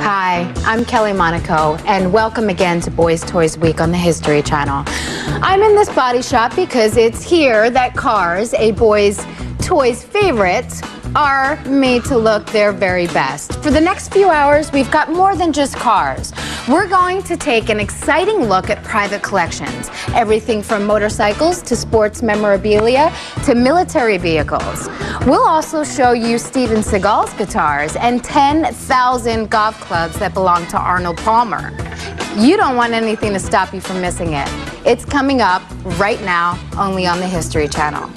Hi, I'm Kelly Monaco, and welcome again to Boys Toys Week on the History Channel. I'm in this body shop because it's here that cars, a boy's toys favorite, are made to look their very best. For the next few hours, we've got more than just cars. We're going to take an exciting look at private collections. Everything from motorcycles to sports memorabilia to military vehicles. We'll also show you Steven Seagal's guitars and 10,000 golf clubs that belong to Arnold Palmer. You don't want anything to stop you from missing it. It's coming up right now, only on the History Channel.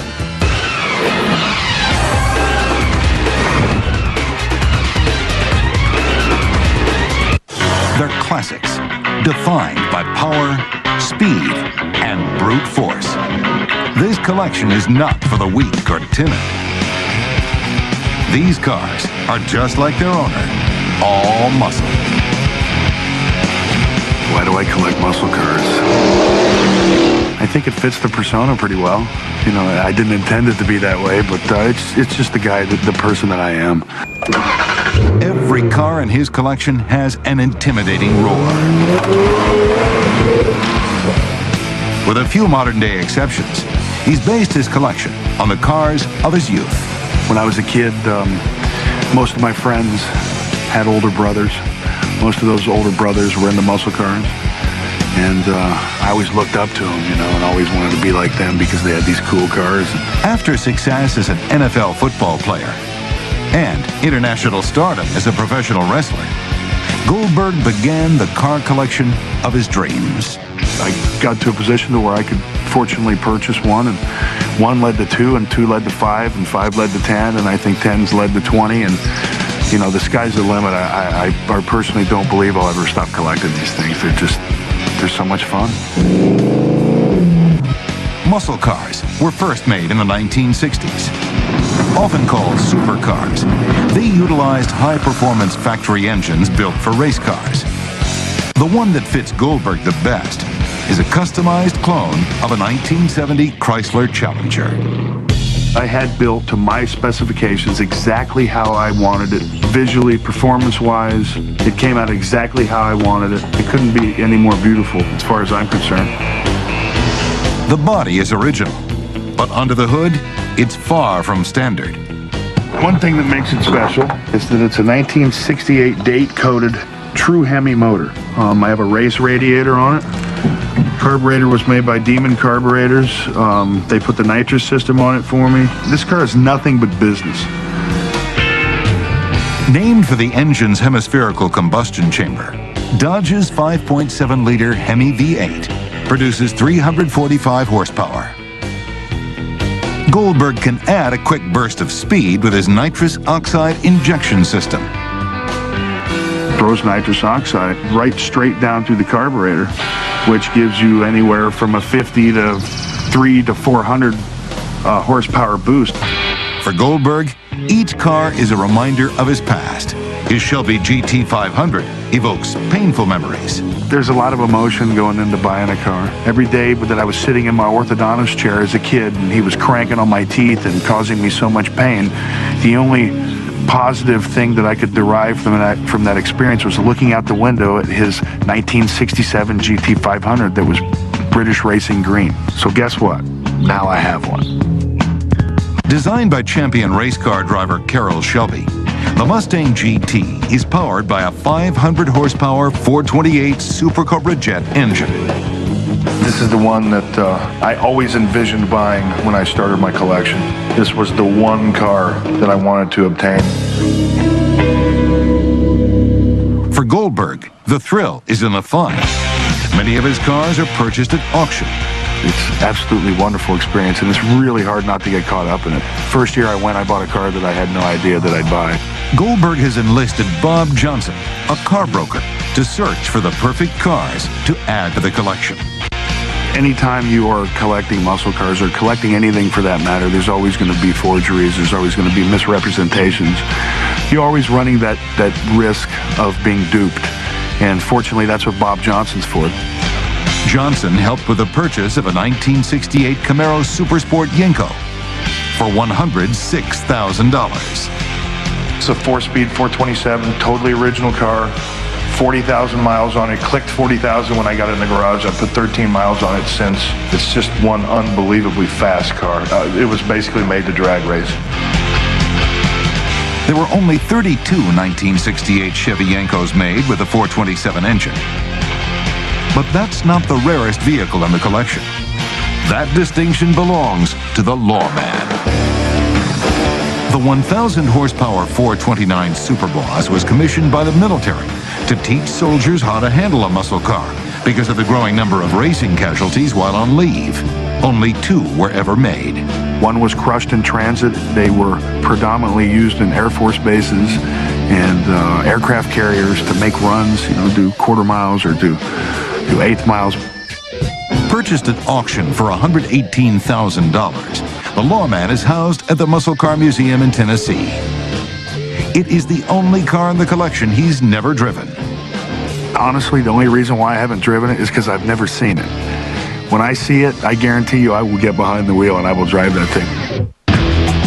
They're classics, defined by power, speed, and brute force. This collection is not for the weak or timid. These cars are just like their owner, all muscle. Why do I collect muscle cars? I think it fits the persona pretty well. You know, I didn't intend it to be that way, but it's just the guy, the person that I am. Every car in his collection has an intimidating roar. With a few modern-day exceptions, he's based his collection on the cars of his youth. When I was a kid, most of my friends had older brothers. Most of those older brothers were into muscle cars. And I always looked up to them, you know, and always wanted to be like them because they had these cool cars. After success as an NFL football player and international stardom as a professional wrestler, Goldberg began the car collection of his dreams. I got to a position to where I could fortunately purchase one, and one led to two, and two led to five, and five led to 10, and I think 10's led to 20, and you know, the sky's the limit. I personally don't believe I'll ever stop collecting these things. They're so much fun. Muscle cars were first made in the 1960s. Often called supercars, they utilized high-performance factory engines built for race cars. The one that fits Goldberg the best is a customized clone of a 1970 Chrysler Challenger. I had built to my specifications exactly how I wanted it. Visually, performance-wise, it came out exactly how I wanted it. It couldn't be any more beautiful as far as I'm concerned. The body is original, but under the hood, it's far from standard. One thing that makes it special is that it's a 1968 date-coded true Hemi motor. I have a race radiator on it. Carburetor was made by Demon Carburetors. They put the nitrous system on it for me. This car is nothing but business. Named for the engine's hemispherical combustion chamber, Dodge's 5.7-liter Hemi V8 produces 345 horsepower. Goldberg can add a quick burst of speed with his nitrous oxide injection system. Throws nitrous oxide right straight down through the carburetor, which gives you anywhere from a 50 to 300 to 400 horsepower boost. For Goldberg, each car is a reminder of his past. His Shelby GT500 evokes painful memories. There's a lot of emotion going into buying a car. Every day that I was sitting in my orthodontist chair as a kid and he was cranking on my teeth and causing me so much pain, the only positive thing that I could derive from that experience was looking out the window at his 1967 GT500 that was British Racing Green. So guess what? Now I have one. Designed by champion race car driver Carroll Shelby, the Mustang GT is powered by a 500 horsepower 428 Super Cobra Jet engine. This is the one that I always envisioned buying when I started my collection. This was the one car that I wanted to obtain. For Goldberg, the thrill is in the fun. Many of his cars are purchased at auction. It's absolutely wonderful experience, and it's really hard not to get caught up in it. First year I went, I bought a car that I had no idea that I'd buy. Goldberg has enlisted Bob Johnson, a car broker, to search for the perfect cars to add to the collection. Anytime you are collecting muscle cars or collecting anything for that matter, there's always going to be forgeries, there's always going to be misrepresentations. You're always running that risk of being duped. And fortunately, that's what Bob Johnson's for. Johnson helped with the purchase of a 1968 Camaro Supersport Yenko for $106,000. It's a 4-speed 427, totally original car. 40,000 miles on it. Clicked 40,000 when I got it in the garage. I put 13 miles on it since. It's just one unbelievably fast car. It was basically made to drag race. There were only 32 1968 Chevy Yenkos made with a 427 engine. But that's not the rarest vehicle in the collection. That distinction belongs to the Lawman. The 1,000 horsepower 429 Superboss was commissioned by the military to teach soldiers how to handle a muscle car because of the growing number of racing casualties while on leave. Only 2 were ever made. One was crushed in transit. They were predominantly used in Air Force bases and aircraft carriers to make runs, do quarter miles or do eighth miles. Purchased at auction for $118,000, the Lawman is housed at the Muscle Car Museum in Tennessee. It is the only car in the collection he's never driven. Honestly, the only reason why I haven't driven it is because I've never seen it. When I see it, I guarantee you I will get behind the wheel and I will drive that thing.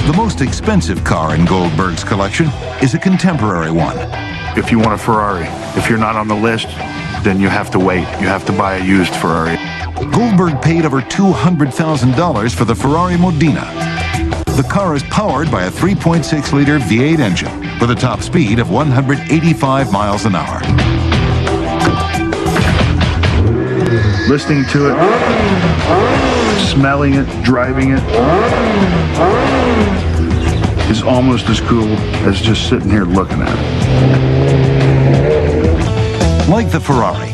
The most expensive car in Goldberg's collection is a contemporary one. If you want a Ferrari, if you're not on the list, then you have to wait. You have to buy a used Ferrari. Goldberg paid over $200,000 for the Ferrari Modena. The car is powered by a 3.6-liter V8 engine with a top speed of 185 miles an hour. Listening to it, smelling it, driving it is almost as cool as just sitting here looking at it. Like the Ferrari,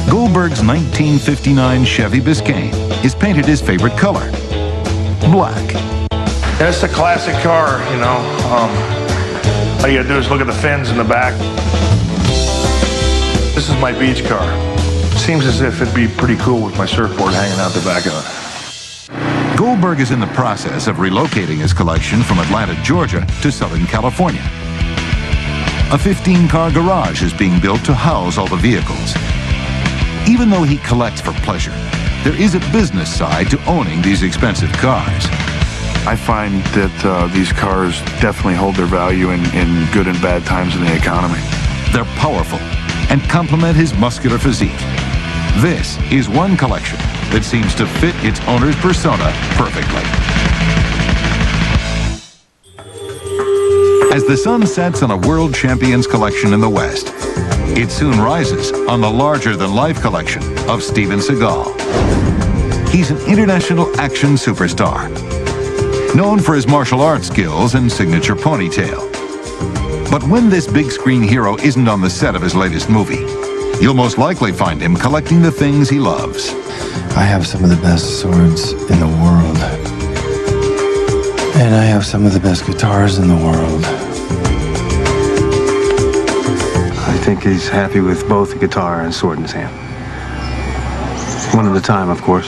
Goldberg's 1959 Chevy Biscayne is painted his favorite color, black. That's a classic car, all you gotta do is look at the fins in the back. This is my beach car. Seems as if it'd be pretty cool with my surfboard hanging out the back of it. Goldberg is in the process of relocating his collection from Atlanta, Georgia to Southern California. A 15-car garage is being built to house all the vehicles. Even though he collects for pleasure, there is a business side to owning these expensive cars. I find that these cars definitely hold their value in good and bad times in the economy. They're powerful and complement his muscular physique. This is one collection that seems to fit its owner's persona perfectly. As the sun sets on a world champions collection in the West, it soon rises on the larger-than-life collection of Steven Seagal. He's an international action superstar, known for his martial arts skills and signature ponytail. But when this big-screen hero isn't on the set of his latest movie, you'll most likely find him collecting the things he loves. I have some of the best swords in the world. And I have some of the best guitars in the world. I think he's happy with both the guitar and sword in his hand. One at a time, of course.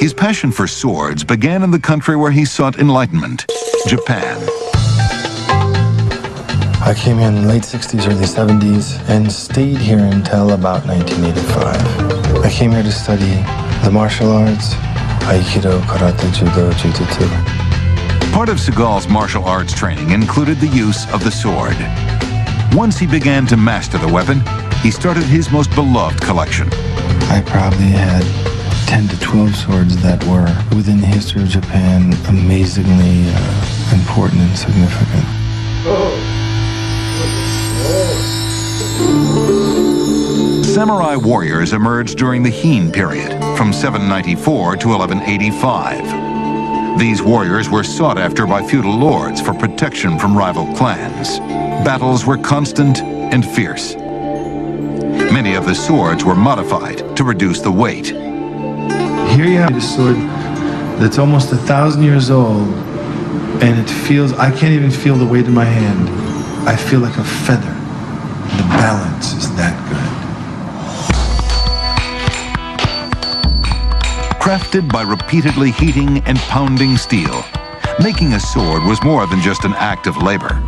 His passion for swords began in the country where he sought enlightenment, Japan. I came here in the late 60s, early 70s, and stayed here until about 1985. I came here to study the martial arts, Aikido, Karate, Judo, Jiu-Jitsu. Part of Seagal's martial arts training included the use of the sword. Once he began to master the weapon, he started his most beloved collection. I probably had 10 to 12 swords that were, within the history of Japan, amazingly important and significant. Samurai warriors emerged during the Heian period, from 794 to 1185. These warriors were sought after by feudal lords for protection from rival clans. Battles were constant and fierce. Many of the swords were modified to reduce the weight. Here you have a sword that's almost 1,000 years old, and it feels, I can't even feel the weight in my hand. I feel like a feather. The balance is that good. Crafted by repeatedly heating and pounding steel, making a sword was more than just an act of labor.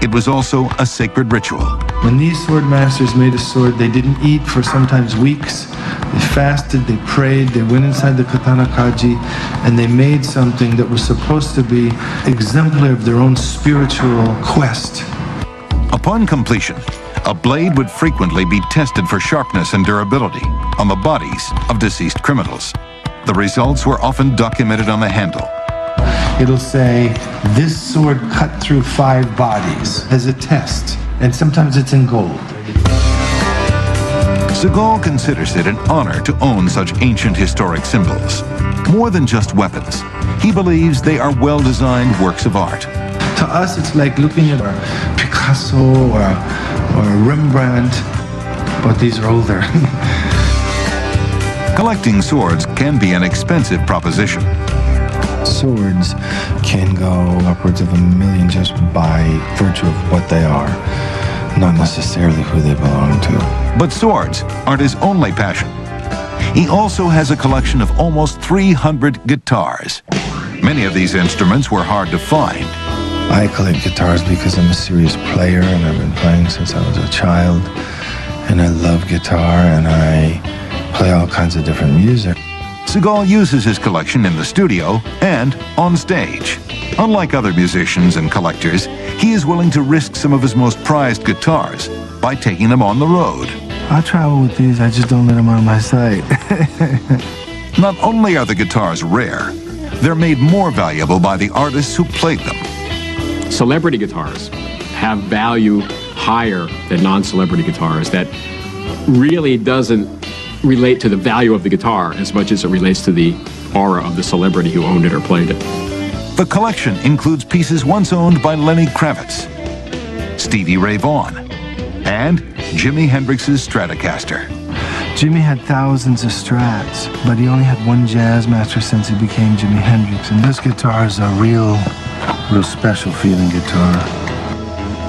It was also a sacred ritual. When these sword masters made a sword, they didn't eat for sometimes weeks. They fasted, they prayed, they went inside the katana kaji, and they made something that was supposed to be exemplary of their own spiritual quest. Upon completion, a blade would frequently be tested for sharpness and durability on the bodies of deceased criminals. The results were often documented on the handle. It'll say, this sword cut through 5 bodies as a test, and sometimes it's in gold. Seagal considers it an honor to own such ancient historic symbols. More than just weapons, he believes they are well-designed works of art. To us, it's like looking at a Picasso or a Rembrandt, but these are older. Collecting swords can be an expensive proposition. Swords can go upwards of $1 million just by virtue of what they are, not necessarily who they belong to. But swords aren't his only passion. He also has a collection of almost 300 guitars. Many of these instruments were hard to find. I collect guitars because I'm a serious player and I've been playing since I was a child. And I love guitar and I play all kinds of different music. Seagal uses his collection in the studio and on stage. Unlike other musicians and collectors, he is willing to risk some of his most prized guitars by taking them on the road. I travel with these, I just don't let them on my site. Not only are the guitars rare, they're made more valuable by the artists who played them. Celebrity guitars have value higher than non-celebrity guitars. That really doesn't relate to the value of the guitar as much as it relates to the aura of the celebrity who owned it or played it. The collection includes pieces once owned by Lenny Kravitz, Stevie Ray Vaughan, and Jimi Hendrix's Stratocaster. Jimmy had thousands of Strats, but he only had one jazz master since he became Jimi Hendrix. And this guitar is a real special feeling guitar.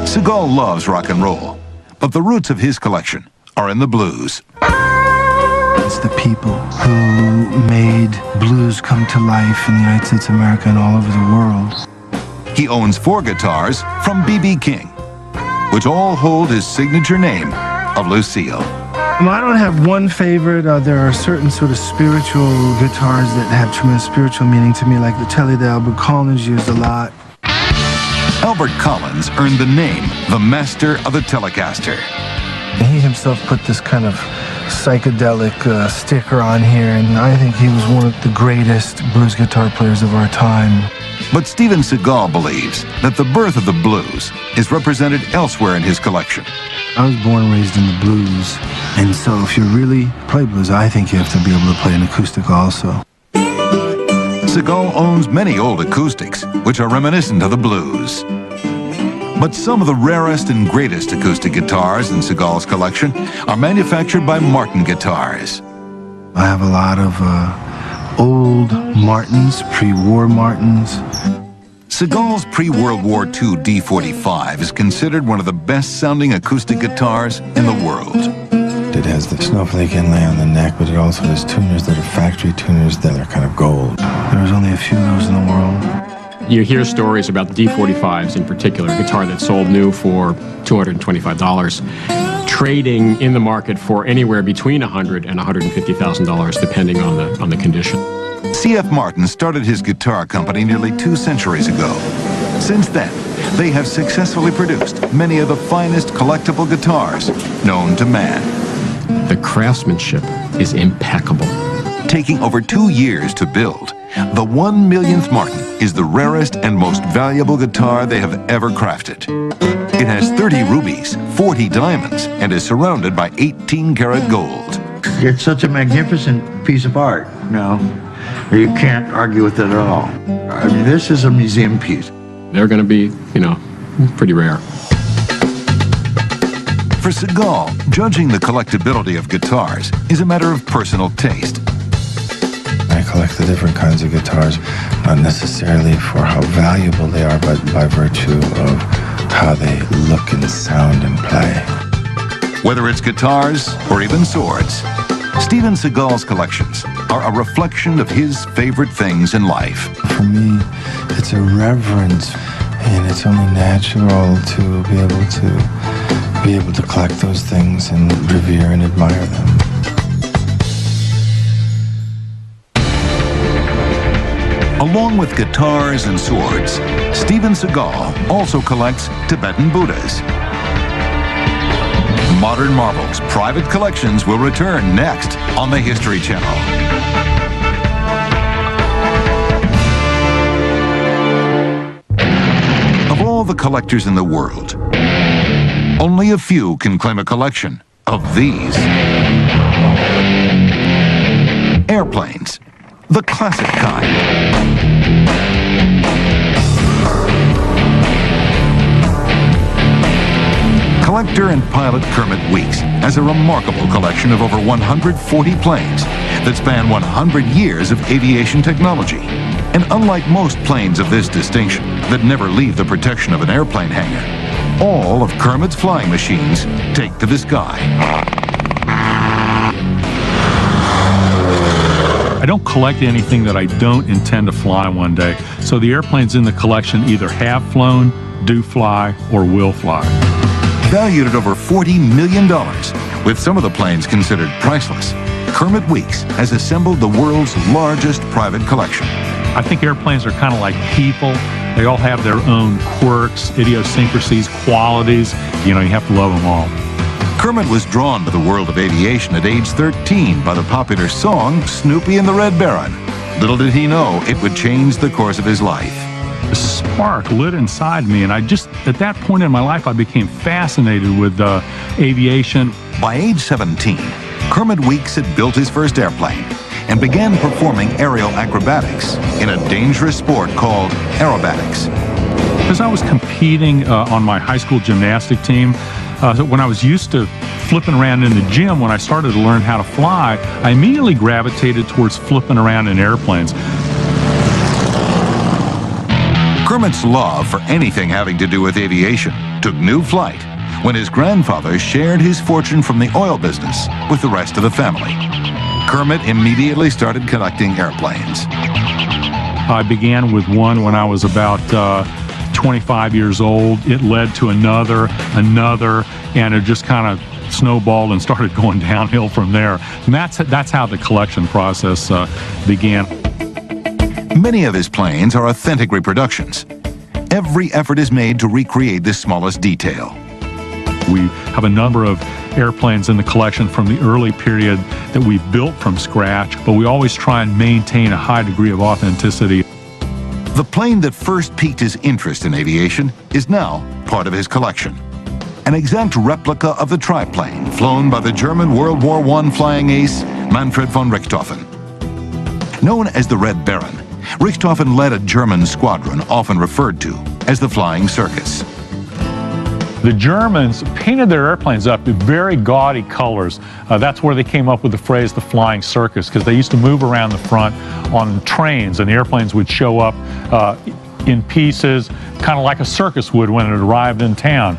Seagal loves rock and roll, but the roots of his collection are in the blues. It's the people who made blues come to life in the United States of America and all over the world. He owns 4 guitars from B.B. King, which all hold his signature name of Lucille. I don't have one favorite. There are certain sort of spiritual guitars that have tremendous spiritual meaning to me, like the Telly that Albert Collins used a lot. Albert Collins earned the name the Master of the Telecaster. He himself put this kind of psychedelic sticker on here, and I think he was one of the greatest blues guitar players of our time. But Steven Seagal believes that the birth of the blues is represented elsewhere in his collection. I was born and raised in the blues, and so if you really play blues, I think you have to be able to play an acoustic also. Seagal owns many old acoustics, which are reminiscent of the blues. But some of the rarest and greatest acoustic guitars in Seagal's collection are manufactured by Martin Guitars. I have a lot of old Martins, pre-war Martins. Seagal's pre-World War II D45 is considered one of the best-sounding acoustic guitars in the world. It has the snowflake inlay on the neck, but it also has tuners that are factory tuners that are kind of gold. There's only a few of those in the world. You hear stories about the D45s in particular, a guitar that sold new for $225, trading in the market for anywhere between $100,000 and $150,000, depending on the condition. C.F. Martin started his guitar company nearly 2 centuries ago. Since then, they have successfully produced many of the finest collectible guitars known to man. The craftsmanship is impeccable. Taking over 2 years to build, the 1 millionth Martin is the rarest and most valuable guitar they have ever crafted. It has 30 rubies, 40 diamonds, and is surrounded by 18-karat gold. It's such a magnificent piece of art, you know. You can't argue with it at all. I mean, this is a museum piece. They're going to be, pretty rare. For Seagal, judging the collectability of guitars is a matter of personal taste. I collect the different kinds of guitars, not necessarily for how valuable they are, but by virtue of how they look and sound and play. Whether it's guitars or even swords, Steven Seagal's collections are a reflection of his favorite things in life. For me, it's a reverence, and it's only natural to be able to collect those things and revere and admire them. Along with guitars and swords, Steven Seagal also collects Tibetan Buddhas. modern marvels, private collections will return next on the History Channel. Of all the collectors in the world, only a few can claim a collection of these. Airplanes, the classic kind. Collector and pilot Kermit Weeks has a remarkable collection of over 140 planes that span 100 years of aviation technology. And unlike most planes of this distinction that never leave the protection of an airplane hangar, all of Kermit's flying machines take to the sky. I don't collect anything that I don't intend to fly one day. So the airplanes in the collection either have flown, do fly, or will fly. Valued at over $40 million, with some of the planes considered priceless, Kermit Weeks has assembled the world's largest private collection. I think airplanes are kind of like people. They all have their own quirks, idiosyncrasies, qualities. You know, you have to love them all. Kermit was drawn to the world of aviation at age 13 by the popular song Snoopy and the Red Baron. Little did he know it would change the course of his life. A spark lit inside me, and at that point in my life, I became fascinated with aviation. By age 17, Kermit Weeks had built his first airplane and began performing aerial acrobatics in a dangerous sport called aerobatics. Because I was competing on my high school gymnastic team, when I was used to flipping around in the gym, when I started to learn how to fly, I immediately gravitated towards flipping around in airplanes. Kermit's love for anything having to do with aviation took new flight when his grandfather shared his fortune from the oil business with the rest of the family. Kermit immediately started collecting airplanes. I began with one when I was about 25 years old. It led to another, and it just kind of snowballed and started going downhill from there. And that's how the collection process began. Many of his planes are authentic reproductions. Every effort is made to recreate the smallest detail. We have a number of airplanes in the collection from the early period that we've built from scratch, but we always try and maintain a high degree of authenticity. The plane that first piqued his interest in aviation is now part of his collection. An exact replica of the triplane flown by the German World War I flying ace Manfred von Richthofen. Known as the Red Baron, Richthofen led a German squadron often referred to as the Flying Circus. The Germans painted their airplanes up in very gaudy colors. That's where they came up with the phrase the Flying Circus, because they used to move around the front on trains, and the airplanes would show up in pieces, kind of like a circus would when it arrived in town.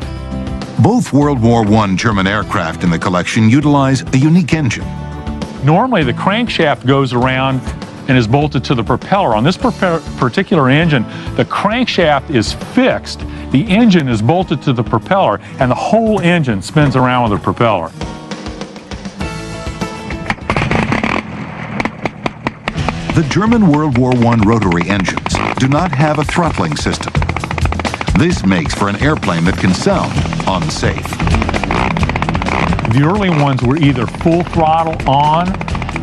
Both World War I German aircraft in the collection utilize a unique engine. Normally, the crankshaft goes around and is bolted to the propeller. On this particular engine, the crankshaft is fixed, the engine is bolted to the propeller, and the whole engine spins around with the propeller. The German World War I rotary engines do not have a throttling system. This makes for an airplane that can sound unsafe. The early ones were either full throttle on,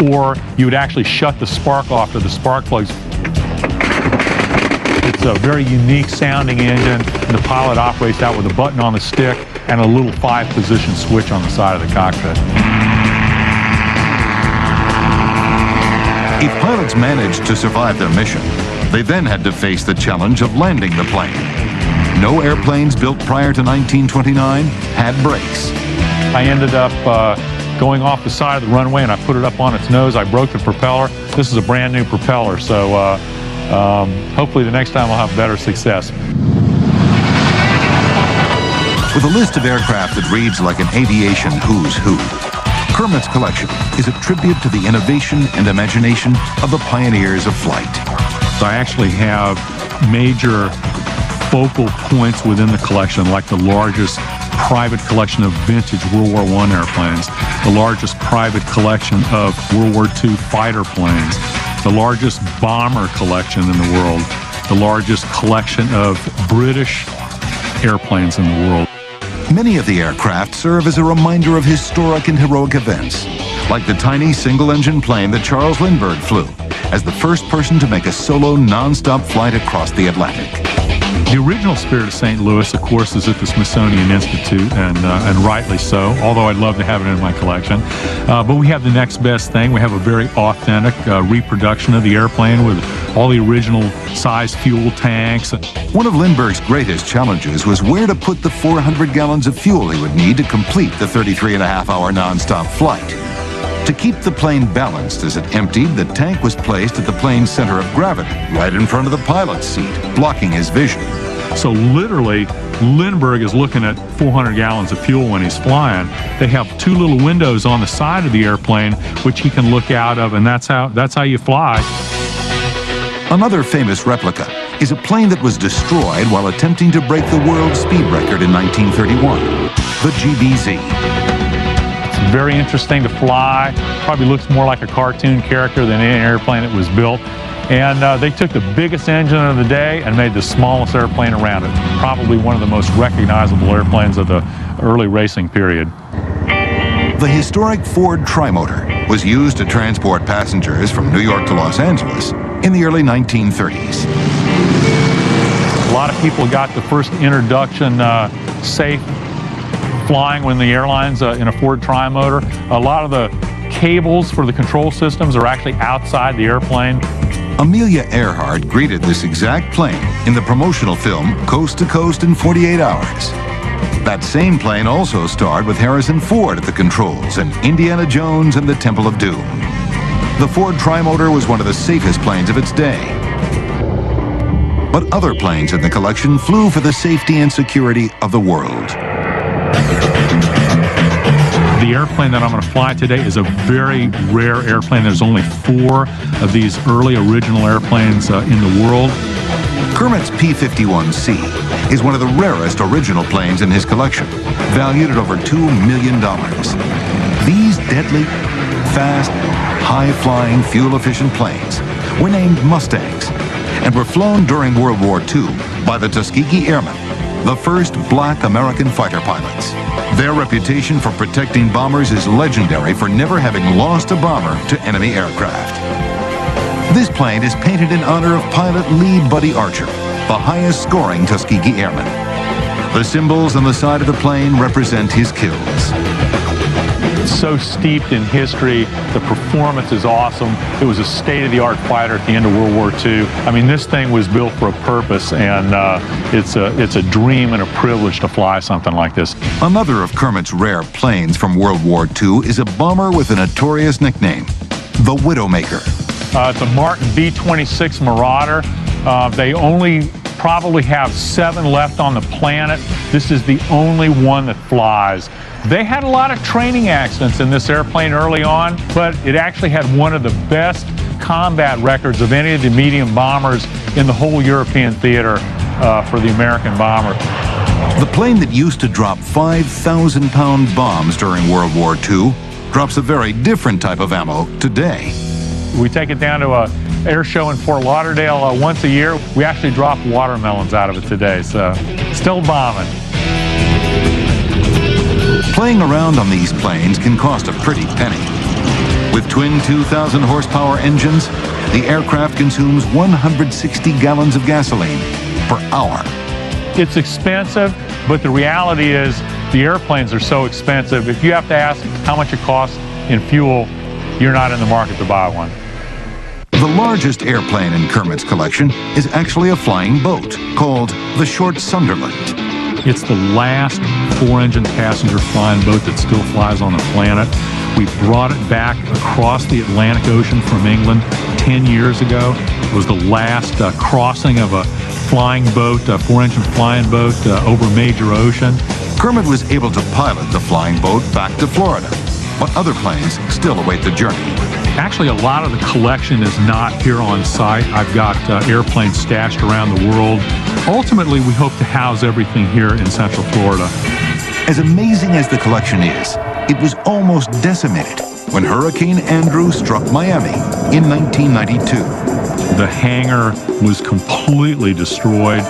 or you would actually shut the spark off to the spark plugs. It's a very unique sounding engine, and the pilot operates that with a button on the stick and a little 5-position switch on the side of the cockpit. If pilots managed to survive their mission, they then had to face the challenge of landing the plane. No airplanes built prior to 1929 had brakes. I ended up going off the side of the runway, and I put it up on its nose. I broke the propeller. This is a brand new propeller, so hopefully the next time I'll have better success. With a list of aircraft that reads like an aviation who's who, Kermit's collection is a tribute to the innovation and imagination of the pioneers of flight. I actually have major focal points within the collection, like the largest private collection of vintage World War I airplanes, the largest private collection of World War II fighter planes, the largest bomber collection in the world, the largest collection of British airplanes in the world. Many of the aircraft serve as a reminder of historic and heroic events, like the tiny single-engine plane that Charles Lindbergh flew as the first person to make a solo non-stop flight across the Atlantic. The original Spirit of St. Louis, of course, is at the Smithsonian Institute, and rightly so, although I'd love to have it in my collection. But we have the next best thing. We have a very authentic reproduction of the airplane with all the original size fuel tanks. One of Lindbergh's greatest challenges was where to put the 400 gallons of fuel he would need to complete the 33.5-hour non-stop flight. To keep the plane balanced as it emptied, the tank was placed at the plane's center of gravity, right in front of the pilot's seat, blocking his vision. So literally, Lindbergh is looking at 400 gallons of fuel when he's flying. They have two little windows on the side of the airplane, which he can look out of, and that's how you fly. Another famous replica is a plane that was destroyed while attempting to break the world speed record in 1931, the GBZ. Very interesting to fly. Probably looks more like a cartoon character than any airplane that was built. And they took the biggest engine of the day and made the smallest airplane around it. Probably one of the most recognizable airplanes of the early racing period. The historic Ford Trimotor was used to transport passengers from New York to Los Angeles in the early 1930s. A lot of people got the first introduction safe flying when the airline's in a Ford Trimotor. A lot of the cables for the control systems are actually outside the airplane. Amelia Earhart greeted this exact plane in the promotional film Coast to Coast in 48 Hours. That same plane also starred with Harrison Ford at the controls in Indiana Jones and the Temple of Doom. The Ford Trimotor was one of the safest planes of its day. But other planes in the collection flew for the safety and security of the world. The airplane that I'm going to fly today is a very rare airplane. There's only 4 of these early original airplanes in the world. Kermit's P-51C is one of the rarest original planes in his collection, valued at over $2 million. These deadly, fast, high-flying, fuel-efficient planes were named Mustangs and were flown during World War II by the Tuskegee Airmen, the first black American fighter pilots. Their reputation for protecting bombers is legendary for never having lost a bomber to enemy aircraft. This plane is painted in honor of pilot Lee Buddy Archer, the highest-scoring Tuskegee Airman. The symbols on the side of the plane represent his kills. It's so steeped in history. The performance is awesome. It was a state-of-the-art fighter at the end of World War II. I mean, this thing was built for a purpose, and it's a dream and a privilege to fly something like this. Another of Kermit's rare planes from World War II is a bomber with a notorious nickname, the Widowmaker. It's a Martin V-26 Marauder. They only probably have 7 left on the planet. This is the only one that flies. They had a lot of training accidents in this airplane early on, but it actually had one of the best combat records of any of the medium bombers in the whole European theater for the American bomber. The plane that used to drop 5,000-pound bombs during World War II drops a very different type of ammo today. We take it down to an air show in Fort Lauderdale once a year. We actually drop watermelons out of it today, so still bombing. Playing around on these planes can cost a pretty penny. With twin 2,000 horsepower engines, the aircraft consumes 160 gallons of gasoline per hour. It's expensive, but the reality is the airplanes are so expensive. If you have to ask how much it costs in fuel, you're not in the market to buy one. The largest airplane in Kermit's collection is actually a flying boat called the Short Sunderland. It's the last 4-engine passenger flying boat that still flies on the planet. We brought it back across the Atlantic Ocean from England 10 years ago. It was the last crossing of a flying boat, a 4-engine flying boat over a major ocean. Kermit was able to pilot the flying boat back to Florida, but other planes still await the journey. Actually, a lot of the collection is not here on site. I've got airplanes stashed around the world. Ultimately, we hope to house everything here in Central Florida. As amazing as the collection is, it was almost decimated when Hurricane Andrew struck Miami in 1992. The hangar was completely destroyed.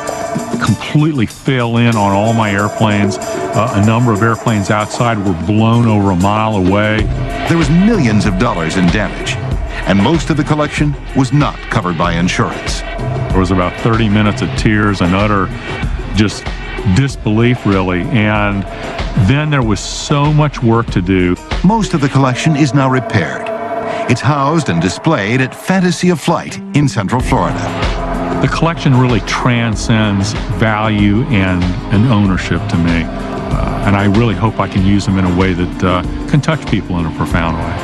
completely fell in on all my airplanes. A number of airplanes outside were blown over a mile away. There was millions of dollars in damage, and most of the collection was not covered by insurance. There was about 30 minutes of tears and utter just disbelief, really. And then there was so much work to do. Most of the collection is now repaired. It's housed and displayed at Fantasy of Flight in Central Florida. The collection really transcends value and ownership to me. And I really hope I can use them in a way that can touch people in a profound way.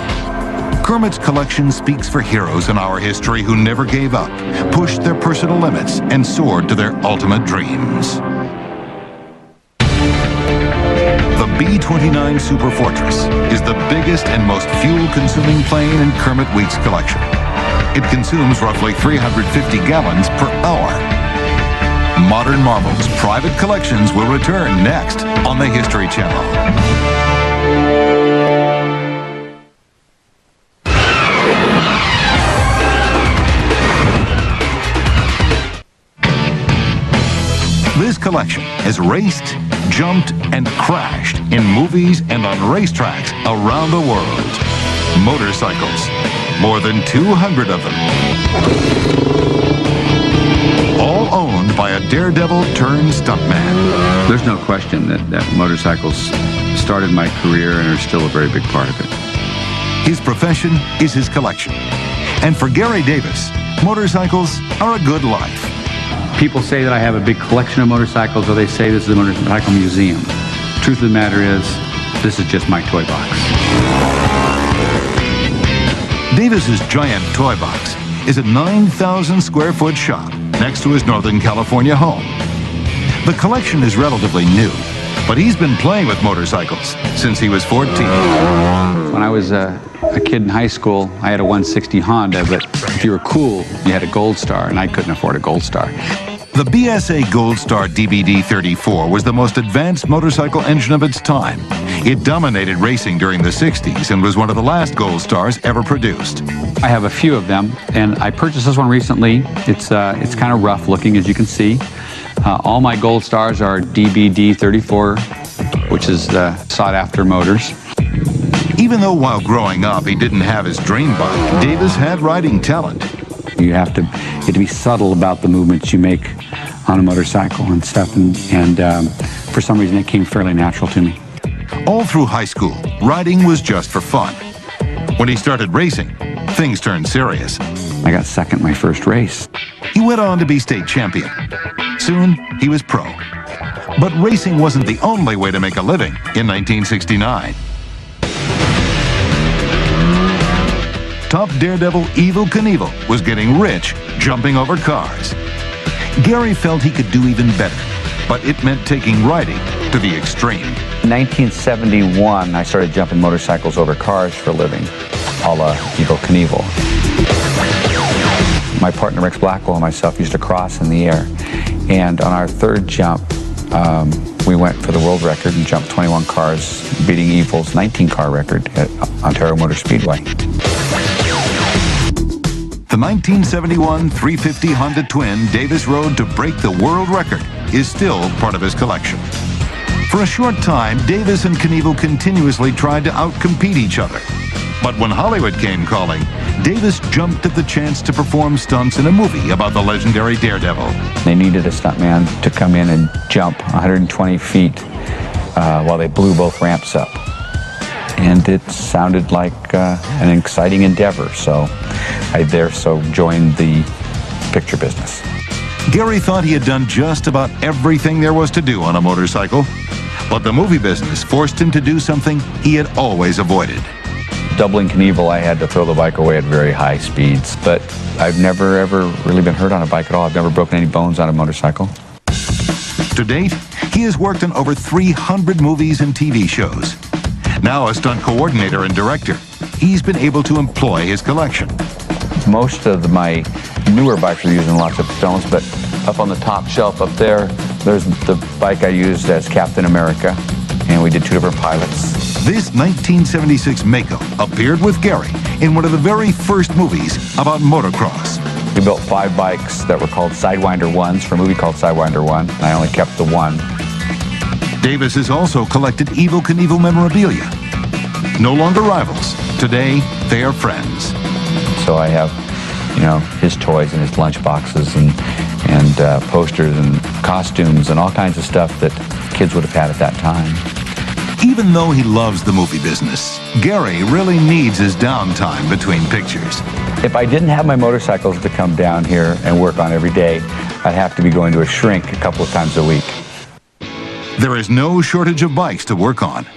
Kermit's collection speaks for heroes in our history who never gave up, pushed their personal limits, and soared to their ultimate dreams. The B-29 Super Fortress is the biggest and most fuel-consuming plane in Kermit Week's collection. It consumes roughly 350 gallons per hour. Modern Marvel's private collections will return next on the History Channel. This collection has raced, jumped, and crashed in movies and on racetracks around the world. Motorcycles, more than 200 of them. All owned by a daredevil turned stuntman. There's no question that motorcycles started my career and are still a very big part of it. His profession is his collection. And for Gary Davis, motorcycles are a good life. People say that I have a big collection of motorcycles, or they say this is a motorcycle museum. Truth of the matter is, this is just my toy box. Davis's giant toy box is a 9,000 square foot shop next to his Northern California home. The collection is relatively new, but he's been playing with motorcycles since he was 14. When I was a kid in high school, I had a 160 Honda, but if you were cool, you had a Gold Star, and I couldn't afford a Gold Star. The BSA Gold Star DBD-34 was the most advanced motorcycle engine of its time. It dominated racing during the 60s and was one of the last Gold Stars ever produced. I have a few of them, and I purchased this one recently. It's kind of rough looking, as you can see. All my Gold Stars are DBD-34, which is sought after motors. Even though while growing up he didn't have his dream bike, Davis had riding talent. You have to be subtle about the movements you make on a motorcycle and stuff, and for some reason it came fairly natural to me. All through high school, riding was just for fun. When he started racing, things turned serious. I got second my first race. He went on to be state champion. Soon, he was pro. But racing wasn't the only way to make a living in 1969. Top daredevil Evel Knievel was getting rich jumping over cars. Gary felt he could do even better, but it meant taking riding to the extreme. In 1971, I started jumping motorcycles over cars for a living, a la Evel Knievel. My partner Rex Blackwell and myself used to cross in the air, and on our third jump, we went for the world record and jumped 21 cars, beating Evel's 19-car record at Ontario Motor Speedway. The 1971 350 Honda Twin Davis rode to break the world record is still part of his collection. For a short time, Davis and Knievel continuously tried to outcompete each other. But when Hollywood came calling, Davis jumped at the chance to perform stunts in a movie about the legendary daredevil. They needed a stuntman to come in and jump 120 feet while they blew both ramps up. And it sounded like an exciting endeavor, so I joined the picture business. Gary thought he had done just about everything there was to do on a motorcycle, but the movie business forced him to do something he had always avoided. Doubling Knievel, I had to throw the bike away at very high speeds, but I've never ever really been hurt on a bike at all. I've never broken any bones on a motorcycle. To date, he has worked on over 300 movies and TV shows. Now a stunt coordinator and director, he's been able to employ his collection. Most of my newer bikes are using lots of films, but up on the top shelf up there's the bike I used as Captain America, and we did 2 different pilots. This 1976 Mako appeared with Gary in one of the very first movies about motocross. We built 5 bikes that were called Sidewinder 1s for a movie called Sidewinder 1, and I only kept the 1. Davis has also collected Evel Knievel memorabilia. No longer rivals. Today, they are friends. So I have, you know, his toys and his lunch boxes and posters and costumes and all kinds of stuff that kids would have had at that time. Even though he loves the movie business, Gary really needs his downtime between pictures. If I didn't have my motorcycles to come down here and work on every day, I'd have to be going to a shrink a couple of times a week. There is no shortage of bikes to work on.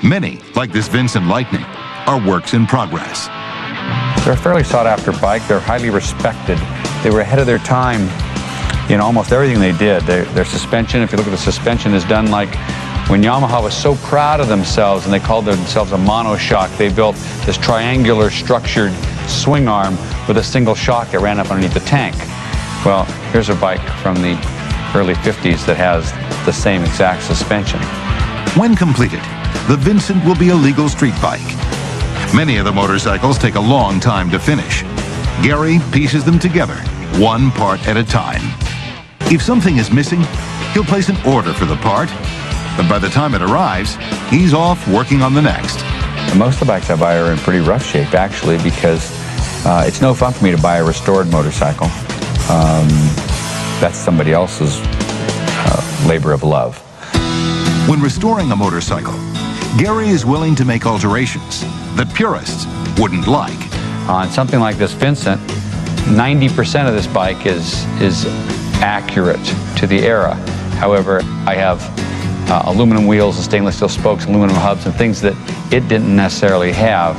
Many, like this Vincent Lightning, are works in progress. They're a fairly sought-after bike. They're highly respected. They were ahead of their time in almost everything they did. Their suspension, if you look at the suspension, is done like when Yamaha was so proud of themselves and they called themselves a monoshock. They built this triangular structured swing arm with a single shock that ran up underneath the tank. Well, here's a bike from the early 50s that has the same exact suspension. When completed, the Vincent will be a legal street bike. Many of the motorcycles take a long time to finish. Gary pieces them together, one part at a time. If something is missing, he'll place an order for the part, but by the time it arrives, he's off working on the next. Most of the bikes I buy are in pretty rough shape, actually, because it's no fun for me to buy a restored motorcycle. That's somebody else's labor of love. When restoring a motorcycle, Gary is willing to make alterations that purists wouldn't like. On something like this Vincent, 90% of this bike is accurate to the era. However, I have aluminum wheels and stainless steel spokes, aluminum hubs, and things that it didn't necessarily have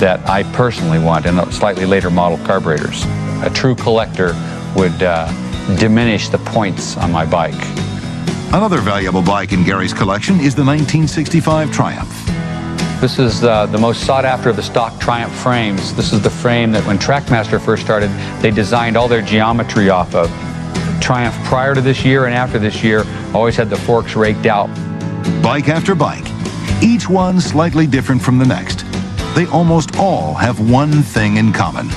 that I personally want in slightly later model carburetors. A true collector would diminish the points on my bike. Another valuable bike in Gary's collection is the 1965 Triumph. This is the most sought after of the stock Triumph frames. This is the frame that when TrackMaster first started, they designed all their geometry off of. Triumph prior to this year and after this year always had the forks raked out. Bike after bike, each one slightly different from the next. They almost all have one thing in common.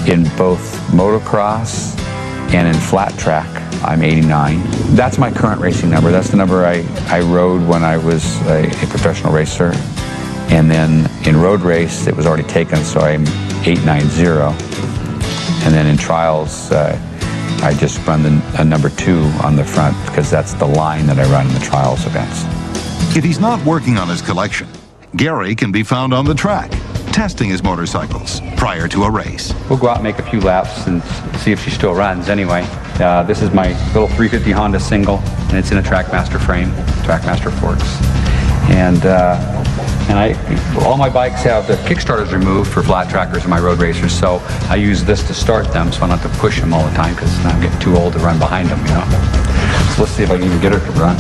In both motocross and in flat track, I'm 89. That's my current racing number. That's the number I rode when I was a professional racer. And then in road race, it was already taken, so I'm 890. And then in trials, I just run a number 2 on the front because that's the line that I run in the trials events. If he's not working on his collection, Gary can be found on the track, testing his motorcycles prior to a race. We'll go out and make a few laps and see if she still runs anyway. This is my little 350 Honda single, and it's in a TrackMaster frame, TrackMaster forks. And all my bikes have the kickstarters removed for flat trackers and my road racers, so I use this to start them so I don't have to push them all the time because I'm getting too old to run behind them, you know. So let's see if I can even get her to run.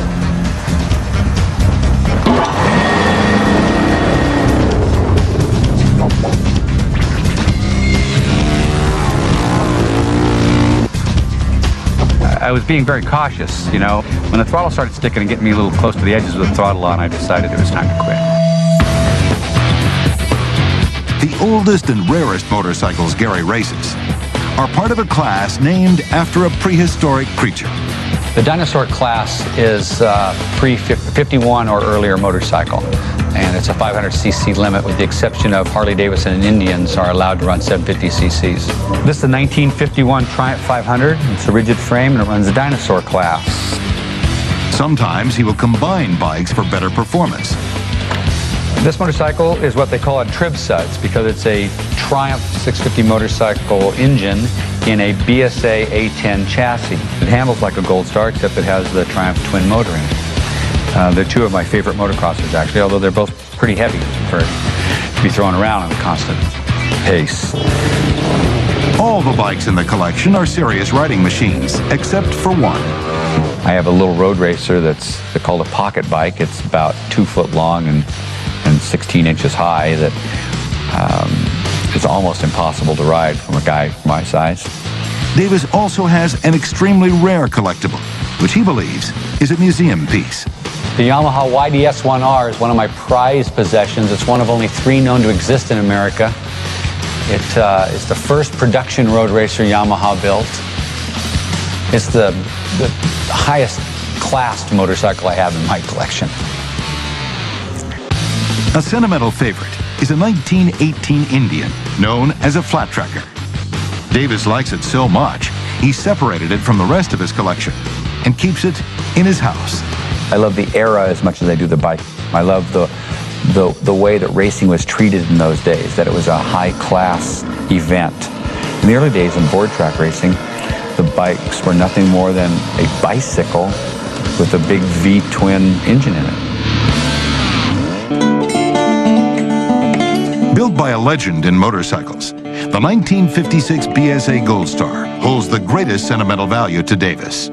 I was being very cautious, you know. When the throttle started sticking and getting me a little close to the edges with the throttle on, I decided it was time to quit. The oldest and rarest motorcycles Gary races are part of a class named after a prehistoric creature. The dinosaur class is pre-51 or earlier motorcycle, and it's a 500cc limit with the exception of Harley-Davidson and Indians are allowed to run 750cc's. This is the 1951 Triumph 500. It's a rigid frame and it runs the dinosaur class. Sometimes he will combine bikes for better performance. This motorcycle is what they call a trib suds because it's a Triumph 650 motorcycle engine in a BSA A10 chassis. It handles like a Gold Star except it has the Triumph twin motor in it. They're 2 of my favorite motocrossers actually, although they're both pretty heavy to be thrown around at a constant pace. All the bikes in the collection are serious riding machines, except for one. I have a little road racer that's called a pocket bike. It's about 2 foot long and 16 inches high that is almost impossible to ride from a guy my size. Davis also has an extremely rare collectible, which he believes is a museum piece. The Yamaha YDS-1R is one of my prized possessions. It's one of only 3 known to exist in America. It is the first production road racer Yamaha built. It's the highest classed motorcycle I have in my collection. A sentimental favorite is a 1918 Indian known as a flat tracker. Davis likes it so much, he separated it from the rest of his collection and keeps it in his house. I love the era as much as I do the bike. I love the way that racing was treated in those days, that it was a high-class event. In the early days in board track racing, the bikes were nothing more than a bicycle with a big V-twin engine in it. Built by a legend in motorcycles, the 1956 BSA Gold Star holds the greatest sentimental value to Davis.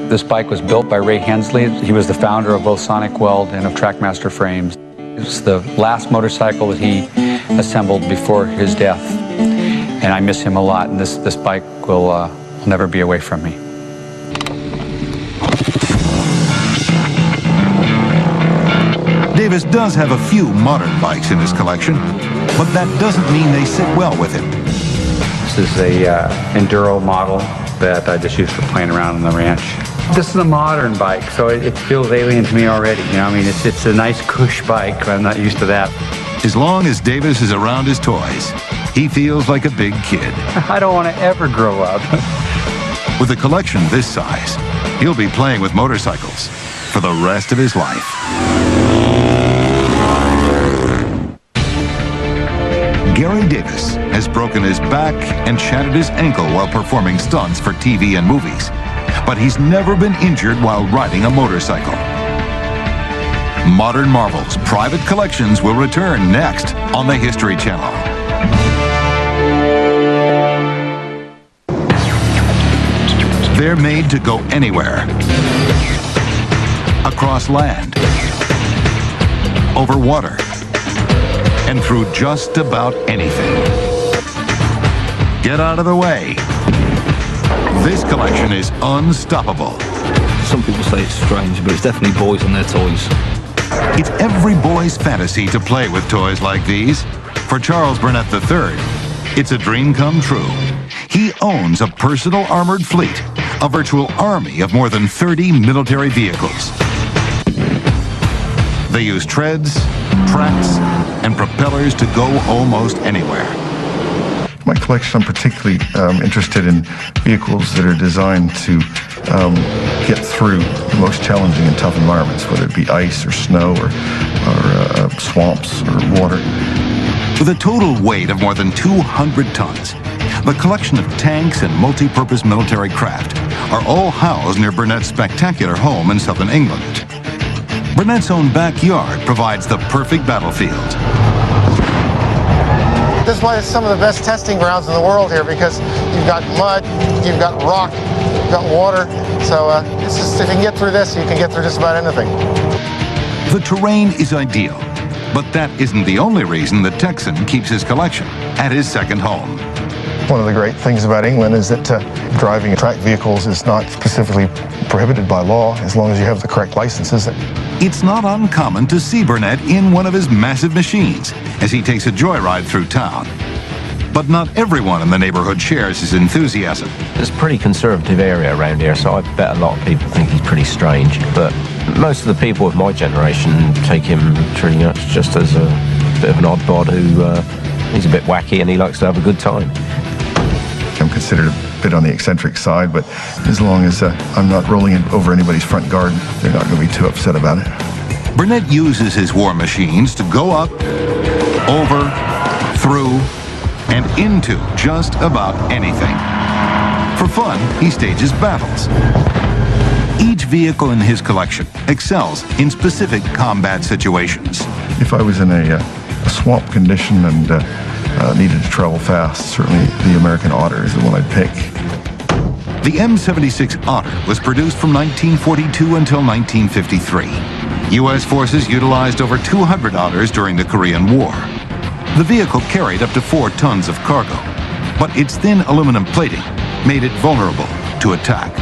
This bike was built by Ray Hensley. He was the founder of both Sonic Weld and of Trackmaster Frames. It was the last motorcycle that he assembled before his death, and I miss him a lot, and this bike will never be away from me. Davis does have a few modern bikes in his collection, but that doesn't mean they sit well with him. This is a Enduro model that I just use for playing around on the ranch. This is a modern bike, so it feels alien to me already. You know, I mean, it's a nice cush bike, but I'm not used to that. As long as Davis is around his toys, he feels like a big kid. I don't want to ever grow up. With a collection this size, he'll be playing with motorcycles for the rest of his life. Gary Davis has broken his back and shattered his ankle while performing stunts for TV and movies, but he's never been injured while riding a motorcycle. Modern Marvels Private Collections will return next on the History Channel. They're made to go anywhere, across land, over water, and through just about anything. Get out of the way. This collection is unstoppable. Some people say it's strange, but it's definitely boys and their toys. It's every boy's fantasy to play with toys like these. For Charles Burnett III, it's a dream come true. He owns a personal armored fleet, a virtual army of more than 30 military vehicles. They use treads, tracks, and propellers to go almost anywhere. My collection, I'm particularly interested in vehicles that are designed to get through the most challenging and tough environments, whether it be ice or snow or swamps or water. With a total weight of more than 200 tons, the collection of tanks and multi-purpose military craft are all housed near Burnett's spectacular home in southern England. Burnett's own backyard provides the perfect battlefield. This is why it's some of the best testing grounds in the world here, because you've got mud, you've got rock, you've got water. So it's just, if you can get through this, you can get through just about anything. The terrain is ideal, but that isn't the only reason the Texan keeps his collection at his second home. One of the great things about England is that driving track vehicles is not specifically prohibited by law as long as you have the correct licenses. It's not uncommon to see Burnett in one of his massive machines as he takes a joyride through town. But not everyone in the neighborhood shares his enthusiasm. It's a pretty conservative area around here, so I bet a lot of people think he's pretty strange. But most of the people of my generation take him pretty much just as a bit of an odd bod who he's a bit wacky and he likes to have a good time. I'm considered a bit on the eccentric side, but as long as I'm not rolling over anybody's front garden, they're not going to be too upset about it. Burnett uses his war machines to go up, over, through, and into just about anything. For fun, he stages battles. Each vehicle in his collection excels in specific combat situations. If I was in a swamp condition and needed to travel fast, certainly the American Otter is the one I'd pick. The M76 Otter was produced from 1942 until 1953. U.S. forces utilized over 200 Otters during the Korean War. The vehicle carried up to 4 tons of cargo, but its thin aluminum plating made it vulnerable to attack.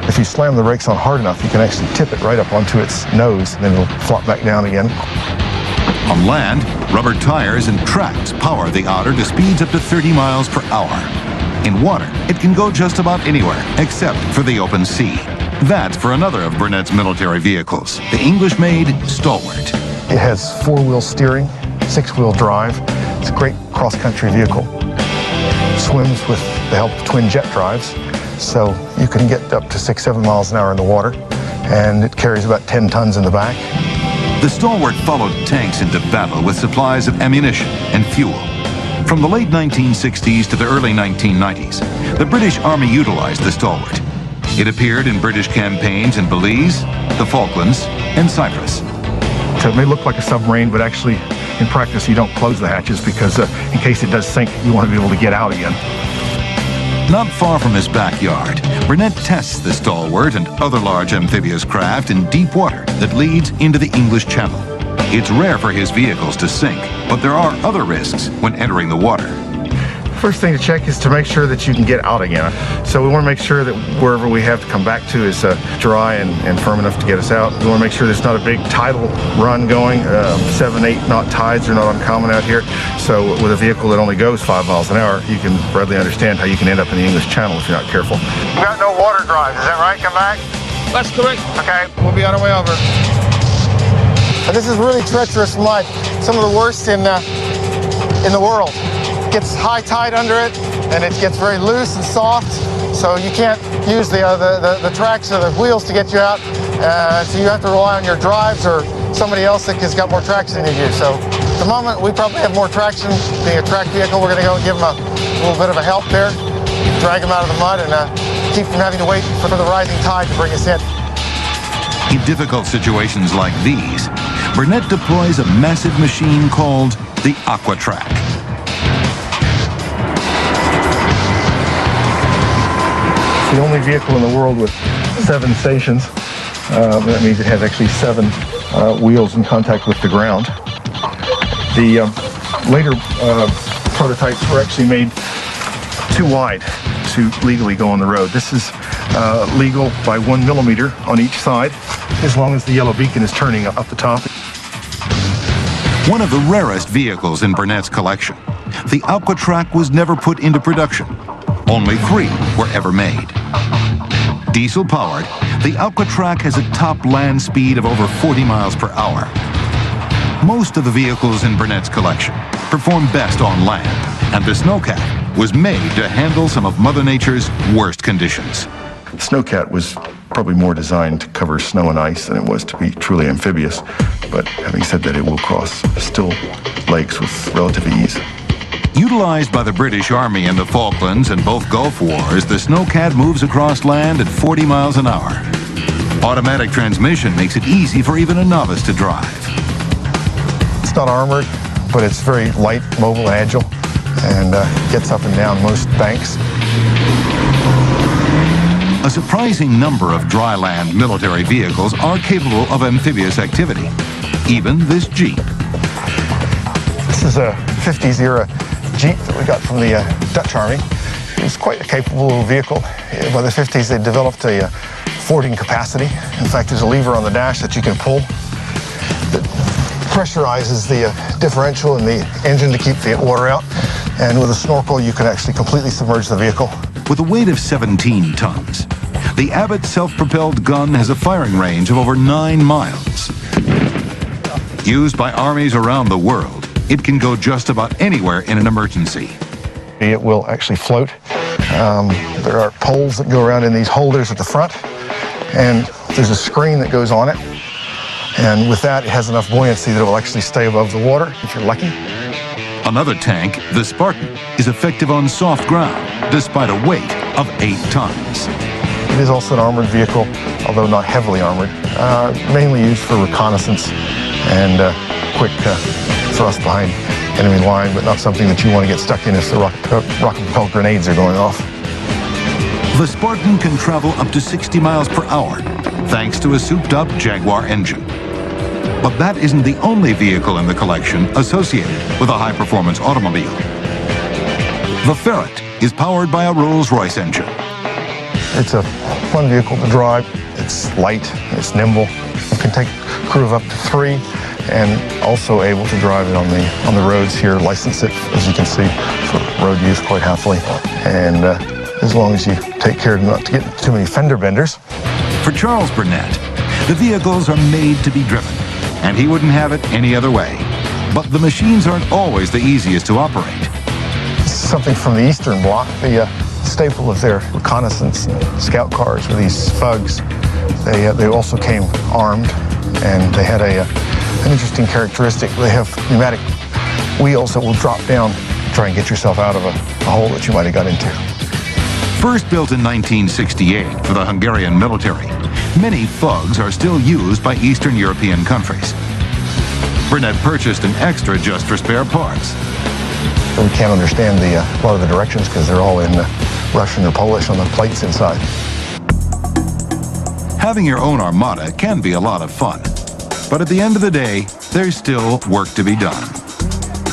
If you slam the brakes on hard enough, you can actually tip it right up onto its nose, and then it'll flop back down again. On land, rubber tires and tracks power the Otter to speeds up to 30 miles per hour. In water, it can go just about anywhere, except for the open sea. That's for another of Burnett's military vehicles, the English-made Stalwart. It has 4-wheel steering, 6-wheel drive. It's a great cross-country vehicle. Swims with the help of twin jet drives, so you can get up to 6-7 miles an hour in the water, and it carries about 10 tons in the back. The Stalwart followed tanks into battle with supplies of ammunition and fuel. From the late 1960s to the early 1990s, the British Army utilized the Stalwart. It appeared in British campaigns in Belize, the Falklands, and Cyprus. So it may look like a submarine, but actually, in practice, you don't close the hatches because in case it does sink, you want to be able to get out again. Not far from his backyard, Burnett tests the Stalwart and other large amphibious craft in deep water that leads into the English Channel. It's rare for his vehicles to sink, but there are other risks when entering the water. First thing to check is to make sure that you can get out again. So we want to make sure that wherever we have to come back to is dry and firm enough to get us out. We want to make sure there's not a big tidal run going. 7-8 knot tides are not uncommon out here. So with a vehicle that only goes 5 miles an hour, you can readily understand how you can end up in the English Channel if you're not careful. You got no water drive, is that right? Come back? That's correct. Okay, we'll be on our way over. And this is really treacherous mud. Some of the worst in the world. Gets high tide under it, and it gets very loose and soft, so you can't use the tracks or the wheels to get you out, so you have to rely on your drives or somebody else that has got more traction than you. So at the moment, we probably have more traction. Being a track vehicle, we're going to go and give them a little bit of a help there, drag them out of the mud, and keep from having to wait for the rising tide to bring us in. In difficult situations like these, Burnett deploys a massive machine called the Aquatrack. The only vehicle in the world with 7 stations. That means it has actually 7 wheels in contact with the ground. The later prototypes were actually made too wide to legally go on the road. This is legal by 1 millimeter on each side, as long as the yellow beacon is turning up the top. One of the rarest vehicles in Burnett's collection, the Aquatrack was never put into production. Only 3 were ever made. Diesel-powered, the Aquatrack has a top land speed of over 40 miles per hour. Most of the vehicles in Burnett's collection perform best on land, and the Snowcat was made to handle some of Mother Nature's worst conditions. The Snowcat was probably more designed to cover snow and ice than it was to be truly amphibious, but having said that, it will cross still lakes with relative ease. Utilized by the British Army in the Falklands and both Gulf Wars, the Snowcat moves across land at 40 miles an hour. Automatic transmission makes it easy for even a novice to drive. It's not armored, but it's very light, mobile, agile, and gets up and down most banks. A surprising number of dry land military vehicles are capable of amphibious activity. Even this Jeep. This is a 50s era Jeep that we got from the Dutch Army. It was quite a capable vehicle. By the 50s, they developed a fording capacity. In fact, there's a lever on the dash that you can pull that pressurizes the differential in the engine to keep the water out. And with a snorkel, you can actually completely submerge the vehicle. With a weight of 17 tons, the Abbott self-propelled gun has a firing range of over 9 miles. Used by armies around the world, it can go just about anywhere in an emergency. It will actually float. There are poles that go around in these holders at the front, and there's a screen that goes on it. And with that, it has enough buoyancy that it will actually stay above the water, if you're lucky. Another tank, the Spartan, is effective on soft ground, despite a weight of 8 tons. It is also an armored vehicle, although not heavily armored, mainly used for reconnaissance and quick thrust behind enemy line, but not something that you want to get stuck in if the rocket-propelled grenades are going off. The Spartan can travel up to 60 miles per hour, thanks to a souped-up Jaguar engine. But that isn't the only vehicle in the collection associated with a high-performance automobile. The Ferret is powered by a Rolls-Royce engine. It's a fun vehicle to drive. It's light, it's nimble. It can take a crew of up to 3. and also able to drive it on the roads here, license it, as you can see, for road use quite happily. And as long as you take care not to get too many fender benders. For Charles Burnett, the vehicles are made to be driven, and he wouldn't have it any other way. But the machines aren't always the easiest to operate. This is something from the Eastern Bloc, the staple of their reconnaissance scout cars with these thugs. They also came armed, and they had an interesting characteristic. They have pneumatic wheels that will drop down to try and get yourself out of a hole that you might have got into. First built in 1968 for the Hungarian military, many thugs are still used by Eastern European countries. Burnett purchased an extra just for spare parts. We can't understand a lot of the directions because they're all in Russian or Polish on the plates inside. Having your own armada can be a lot of fun, but at the end of the day, there's still work to be done.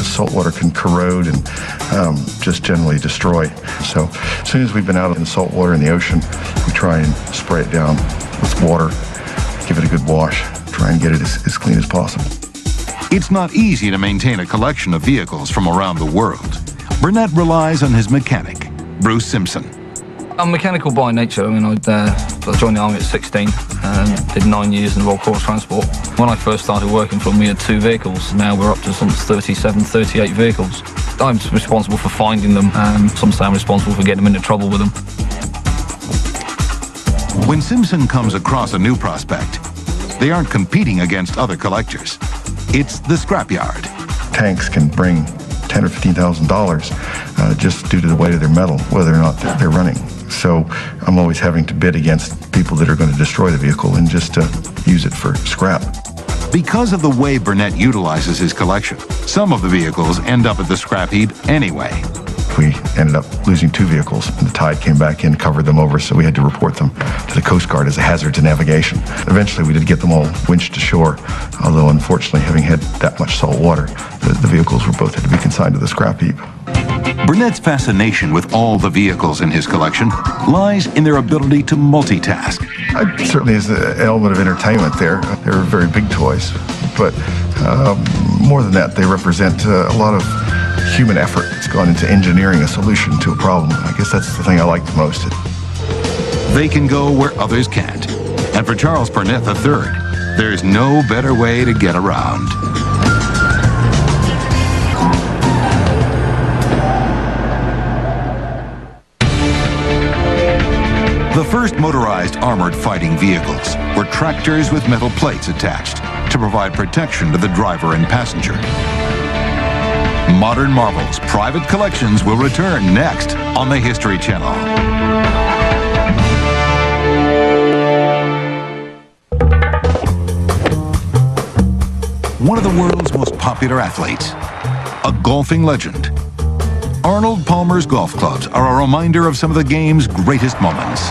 Salt water can corrode and just generally destroy. So as soon as we've been out in the salt water in the ocean, we try and spray it down with water, give it a good wash, try and get it as clean as possible. It's not easy to maintain a collection of vehicles from around the world. Burnett relies on his mechanic, Bruce Simpson. I'm mechanical by nature. I mean, I joined the Army at 16 and did 9 years in the Royal Corps Transport. When I first started working for them, we had 2 vehicles. Now we're up to some 37, 38 vehicles. I'm responsible for finding them, and some say I'm responsible for getting them into trouble with them. When Simpson comes across a new prospect, they aren't competing against other collectors. It's the scrapyard. Tanks can bring $10,000 or $15,000 just due to the weight of their metal, whether or not they're running. So I'm always having to bid against people that are going to destroy the vehicle and just use it for scrap. Because of the way Burnett utilizes his collection, some of the vehicles end up at the scrap heap anyway. We ended up losing 2 vehicles, and the tide came back in, covered them over, so we had to report them to the Coast Guard as a hazard to navigation. Eventually, we did get them all winched to shore, although unfortunately, having had that much salt water, the vehicles were both had to be consigned to the scrap heap. Burnett's fascination with all the vehicles in his collection lies in their ability to multitask. Certainly is an element of entertainment there. They're very big toys, but more than that, they represent a lot of human effort that's gone into engineering a solution to a problem. I guess that's the thing I like the most. They can go where others can't. And for Charles Burnett III, there's no better way to get around. The first motorized armored fighting vehicles were tractors with metal plates attached to provide protection to the driver and passenger. Modern Marvels Private Collections will return next on the History Channel. One of the world's most popular athletes, a golfing legend. Arnold Palmer's golf clubs are a reminder of some of the game's greatest moments.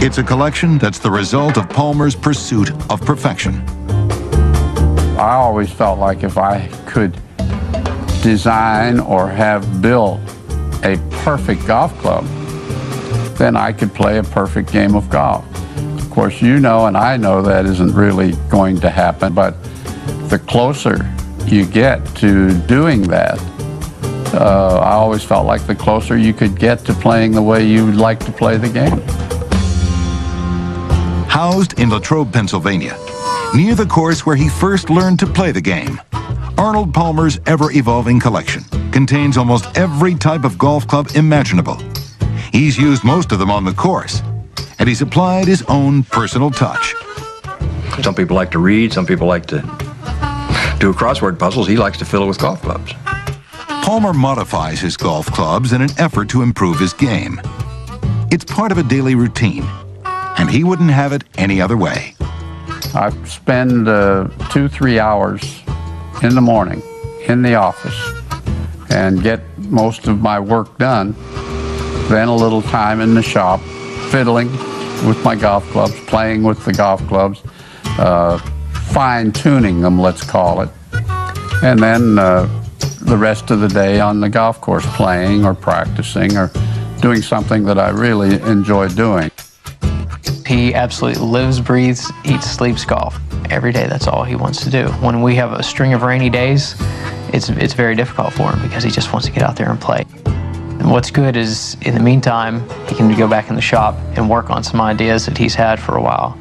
It's a collection that's the result of Palmer's pursuit of perfection. I always felt like if I could design or have built a perfect golf club, then I could play a perfect game of golf. Of course, you know and I know that isn't really going to happen, but the closer you get to doing that, I always felt like the closer you could get to playing the way you would like to play the game. Housed in Latrobe, Pennsylvania, near the course where he first learned to play the game, Arnold Palmer's ever-evolving collection contains almost every type of golf club imaginable. He's used most of them on the course, and he's applied his own personal touch. Some people like to read, some people like to do crossword puzzles. He likes to fill it with golf clubs. Palmer modifies his golf clubs in an effort to improve his game. It's part of a daily routine, and he wouldn't have it any other way. I spend 2-3 hours in the morning in the office and get most of my work done. Then a little time in the shop, fiddling with my golf clubs, playing with the golf clubs, fine-tuning them, let's call it. And then the rest of the day on the golf course, playing or practicing or doing something that I really enjoy doing. He absolutely lives, breathes, eats, sleeps golf. every day that's all he wants to do. When we have a string of rainy days, it's very difficult for him because he just wants to get out there and play. And what's good is, in the meantime, he can go back in the shop and work on some ideas that he's had for a while.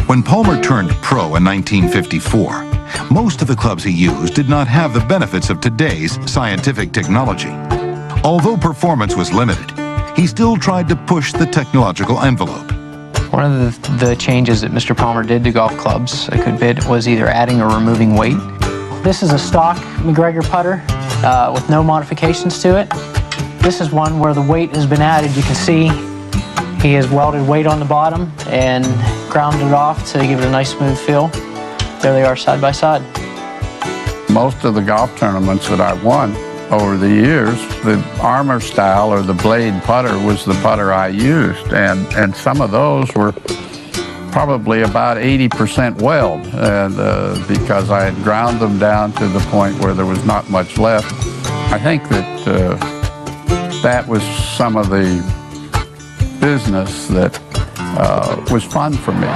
When Palmer turned pro in 1954, most of the clubs he used did not have the benefits of today's scientific technology. Although performance was limited, he still tried to push the technological envelope. One of the changes that Mr. Palmer did to golf clubs a good bit was either adding or removing weight. This is a stock MacGregor putter with no modifications to it. This is one where the weight has been added. You can see he has welded weight on the bottom and ground it off to give it a nice smooth feel. There they are side by side. Most of the golf tournaments that I won over the years, the Armour style or the blade putter was the putter I used, and some of those were probably about 80% weld, and because I had ground them down to the point where there was not much left. I think that that was some of the business that was fun for me.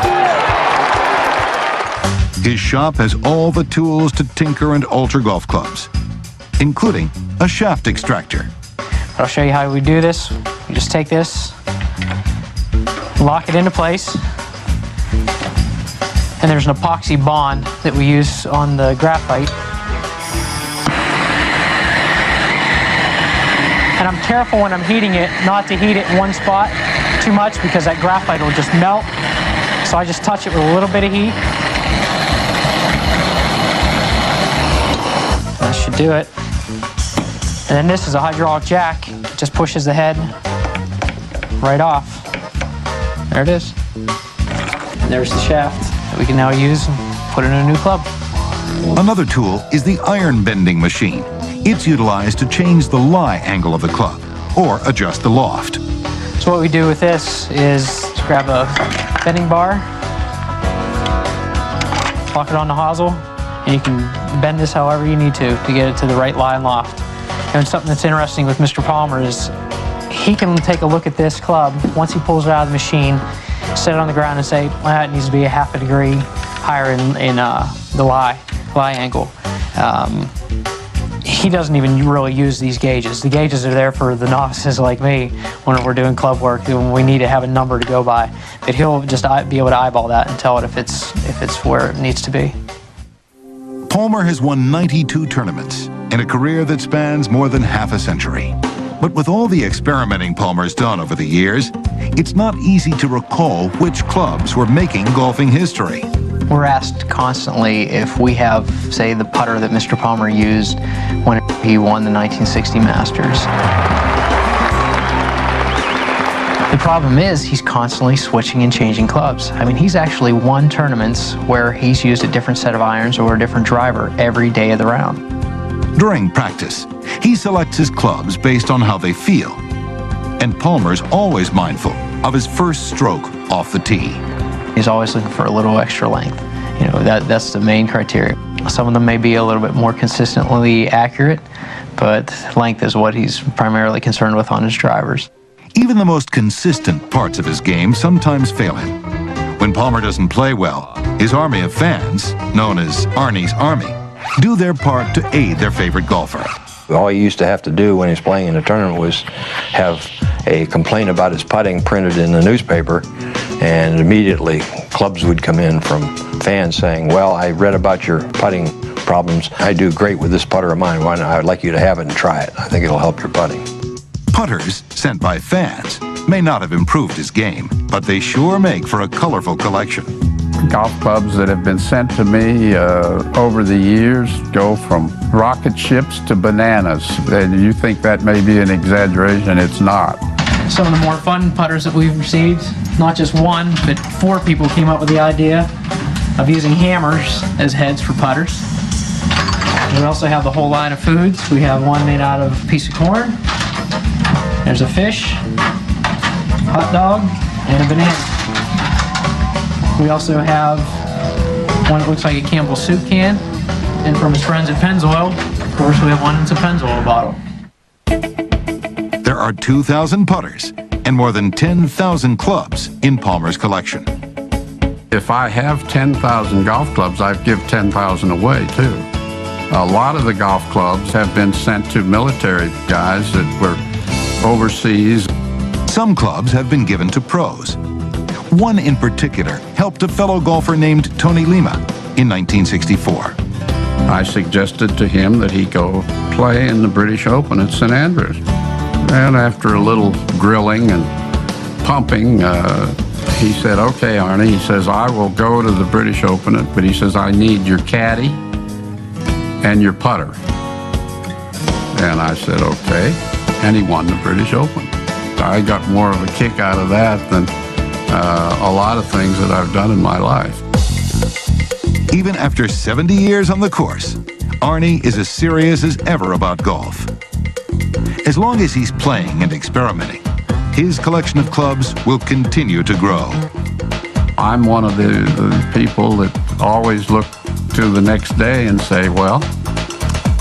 His shop has all the tools to tinker and alter golf clubs, including a shaft extractor. I'll show you how we do this. You just take this, lock it into place, and there's an epoxy bond that we use on the graphite. And I'm careful when I'm heating it not to heat it in one spot too much because that graphite will just melt. So I just touch it with a little bit of heat. That should do it. And then this is a hydraulic jack. It just pushes the head right off. There it is. And there's the shaft that we can now use and put in a new club. Another tool is the iron bending machine. It's utilized to change the lie angle of the club or adjust the loft. So what we do with this is grab a bending bar, lock it on the hosel, and you can bend this however you need to get it to the right lie and loft. And something that's interesting with Mr. Palmer is he can take a look at this club once he pulls it out of the machine, set it on the ground and say, well, that needs to be a half a degree higher in the lie angle. He doesn't even really use these gauges. The gauges are there for the novices like me when we're doing club work and we need to have a number to go by. But he'll just be able to eyeball that and tell it if it's where it needs to be. Palmer has won 92 tournaments in a career that spans more than half a century. But with all the experimenting Palmer's done over the years, it's not easy to recall which clubs were making golfing history. We're asked constantly if we have, say, the putter that Mr. Palmer used when he won the 1960 Masters. The problem is he's constantly switching and changing clubs. I mean, he's actually won tournaments where he's used a different set of irons or a different driver every day of the round. During practice, he selects his clubs based on how they feel. And Palmer's always mindful of his first stroke off the tee. He's always looking for a little extra length. You know, that's the main criteria. Some of them may be a little bit more consistently accurate, but length is what he's primarily concerned with on his drivers. Even the most consistent parts of his game sometimes fail him. When Palmer doesn't play well, his army of fans, known as Arnie's Army, do their part to aid their favorite golfer. All he used to have to do when he was playing in a tournament was have a complaint about his putting printed in the newspaper, and immediately clubs would come in from fans saying, well, I read about your putting problems. I do great with this putter of mine. I'd like you to have it and try it. I think it'll help your putting. Putters sent by fans may not have improved his game, but they sure make for a colorful collection. Golf clubs that have been sent to me over the years go from rocket ships to bananas. And you think that may be an exaggeration, it's not. Some of the more fun putters that we've received, not just one, but 4 people came up with the idea of using hammers as heads for putters. We also have the whole line of foods. We have one made out of a piece of corn. There's a fish, hot dog, and a banana. We also have one that looks like a Campbell soup can. And from his friends at Pennzoil, of course, we have one that's a Pennzoil bottle. There are 2,000 putters and more than 10,000 clubs in Palmer's collection. If I have 10,000 golf clubs, I give 10,000 away too. A lot of the golf clubs have been sent to military guys that were overseas. Some clubs have been given to pros. One in particular helped a fellow golfer named Tony Lima in 1964. I suggested to him that he go play in the British Open at St. Andrews. And after a little grilling and pumping, he said, okay, Arnie, he says, I will go to the British Open, but he says, I need your caddy and your putter. And I said, okay. And he won the British Open. I got more of a kick out of that than a lot of things that I've done in my life. Even after 70 years on the course, Arnie is as serious as ever about golf. As long as he's playing and experimenting, his collection of clubs will continue to grow. I'm one of the people that always look to the next day and say, well,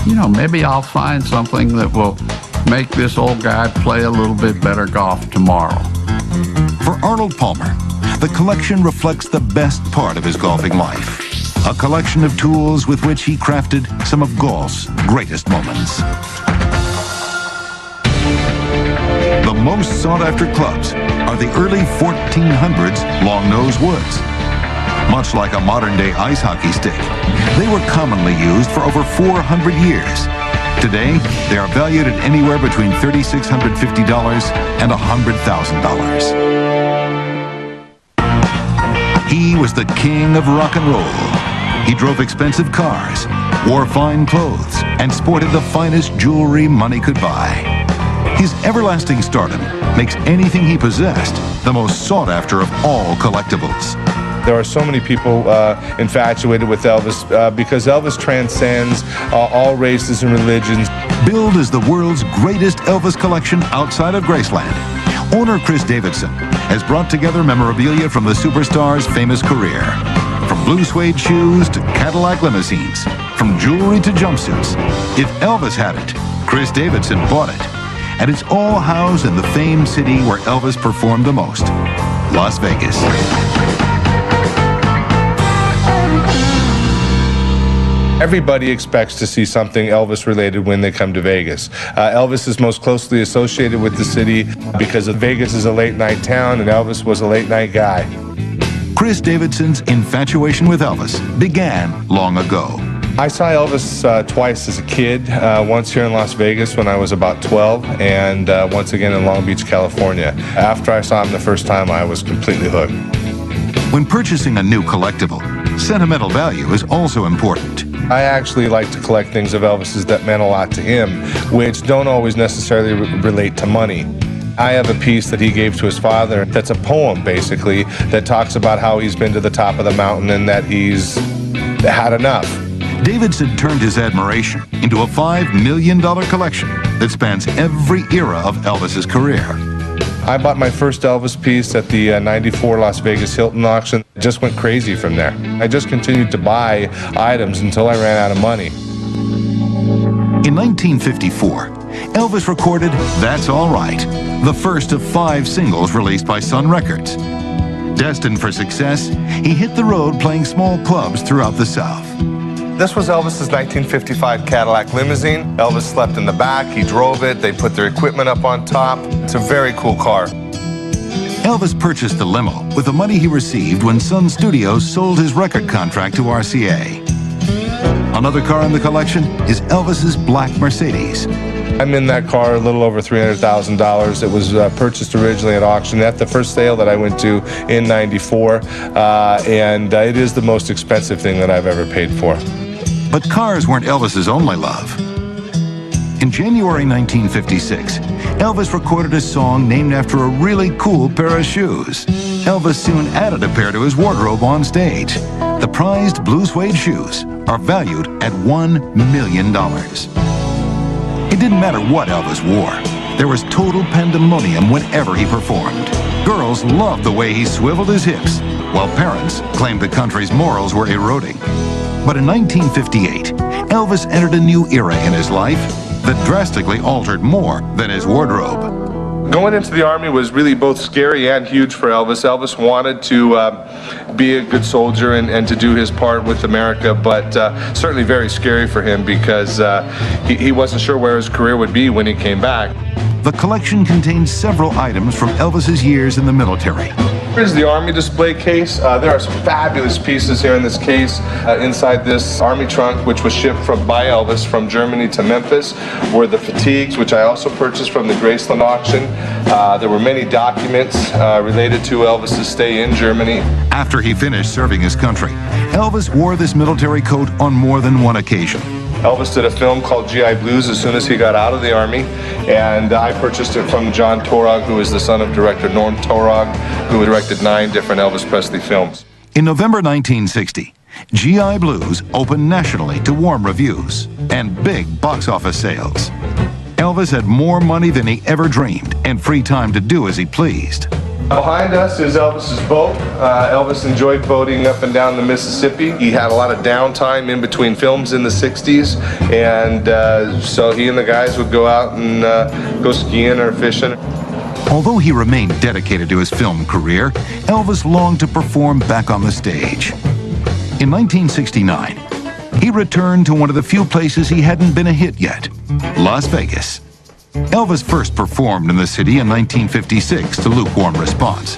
you know, maybe I'll find something that will make this old guy play a little bit better golf tomorrow. For Arnold Palmer, the collection reflects the best part of his golfing life. A collection of tools with which he crafted some of golf's greatest moments. The most sought-after clubs are the early 1400s long-nose woods. Much like a modern-day ice hockey stick, they were commonly used for over 400 years. Today, they are valued at anywhere between $3,650 and $100,000. He was the king of rock and roll. He drove expensive cars, wore fine clothes, and sported the finest jewelry money could buy. His everlasting stardom makes anything he possessed the most sought after of all collectibles. There are so many people infatuated with Elvis because Elvis transcends all races and religions. Billed as the world's greatest Elvis collection outside of Graceland, owner Chris Davidson has brought together memorabilia from the superstar's famous career. From blue suede shoes to Cadillac limousines, from jewelry to jumpsuits. If Elvis had it, Chris Davidson bought it. And it's all housed in the famed city where Elvis performed the most, Las Vegas. Everybody expects to see something Elvis related when they come to Vegas. Elvis is most closely associated with the city because Vegas is a late night town and Elvis was a late night guy. Chris Davidson's infatuation with Elvis began long ago. I saw Elvis twice as a kid, once here in Las Vegas when I was about 12, and once again in Long Beach, California. After I saw him the first time, I was completely hooked. When purchasing a new collectible, sentimental value is also important. I actually like to collect things of Elvis's that meant a lot to him, which don't always necessarily relate to money. I have a piece that he gave to his father that's a poem, basically, that talks about how he's been to the top of the mountain and that he's had enough. Davidson turned his admiration into a $5 million collection that spans every era of Elvis's career. I bought my first Elvis piece at the '94 Las Vegas Hilton auction. It just went crazy from there. I just continued to buy items until I ran out of money. In 1954, Elvis recorded That's All Right, the first of 5 singles released by Sun Records. Destined for success, he hit the road playing small clubs throughout the South. This was Elvis's 1955 Cadillac limousine. Elvis slept in the back, he drove it, they put their equipment up on top. It's a very cool car. Elvis purchased the limo with the money he received when Sun Studios sold his record contract to RCA. Another car in the collection is Elvis's black Mercedes. I'm in that car a little over $300,000. It was purchased originally at auction at the first sale that I went to in '94, and it is the most expensive thing that I've ever paid for. But cars weren't Elvis's only love. In January 1956, Elvis recorded a song named after a really cool pair of shoes. Elvis soon added a pair to his wardrobe on stage. The prized blue suede shoes are valued at $1 million. It didn't matter what Elvis wore. There was total pandemonium whenever he performed. Girls loved the way he swiveled his hips, while parents claimed the country's morals were eroding. But in 1958, Elvis entered a new era in his life that drastically altered more than his wardrobe. Going into the Army was really both scary and huge for Elvis. Elvis wanted to be a good soldier and to do his part with America, but certainly very scary for him because he wasn't sure where his career would be when he came back. The collection contains several items from Elvis's years in the military. Here's the Army display case. There are some fabulous pieces here in this case. Inside this Army trunk, which was shipped by Elvis from Germany to Memphis, were the fatigues, which I also purchased from the Graceland auction. There were many documents related to Elvis's stay in Germany. After he finished serving his country, Elvis wore this military coat on more than one occasion. Elvis did a film called GI Blues as soon as he got out of the Army, and I purchased it from John Torog, who is the son of director Norm Torog, who directed 9 different Elvis Presley films. In November 1960, GI Blues opened nationally to warm reviews and big box office sales. Elvis had more money than he ever dreamed and free time to do as he pleased. Behind us is Elvis's boat. Elvis enjoyed boating up and down the Mississippi. He had a lot of downtime in between films in the 60s, and so he and the guys would go out and go skiing or fishing. Although he remained dedicated to his film career, Elvis longed to perform back on the stage. In 1969, he returned to one of the few places he hadn't been a hit yet, Las Vegas. Elvis first performed in the city in 1956 to lukewarm response.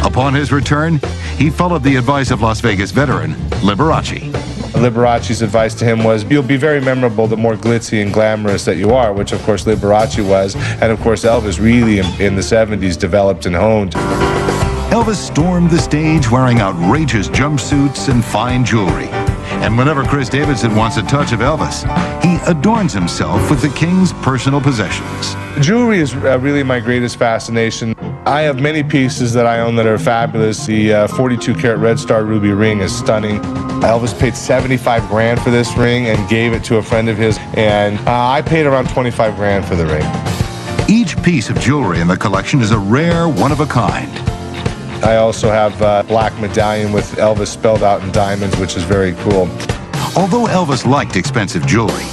Upon his return, he followed the advice of Las Vegas veteran Liberace. Liberace's advice to him was, you'll be very memorable the more glitzy and glamorous that you are, which of course Liberace was, and of course Elvis really in the 70s developed and honed. Elvis stormed the stage wearing outrageous jumpsuits and fine jewelry. And whenever Chris Davidson wants a touch of Elvis, he adorns himself with the King's personal possessions. Jewelry is really my greatest fascination. I have many pieces that I own that are fabulous. The 42 karat Red Star ruby ring is stunning. Elvis paid 75 grand for this ring and gave it to a friend of his, and I paid around 25 grand for the ring. Each piece of jewelry in the collection is a rare one-of-a-kind. I also have a black medallion with Elvis spelled out in diamonds, which is very cool. Although Elvis liked expensive jewelry,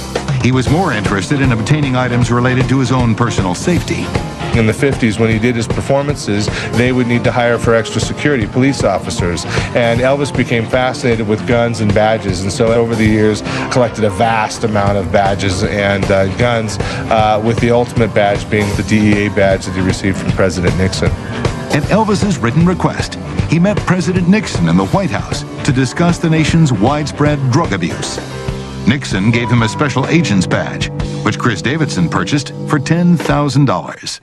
he was more interested in obtaining items related to his own personal safety. In the 50s, when he did his performances, they would need to hire for extra security, police officers. And Elvis became fascinated with guns and badges, and so over the years collected a vast amount of badges and guns, with the ultimate badge being the DEA badge that he received from President Nixon. At Elvis's written request, he met President Nixon in the White House to discuss the nation's widespread drug abuse. Nixon gave him a special agent's badge, which Chris Davidson purchased for $10,000.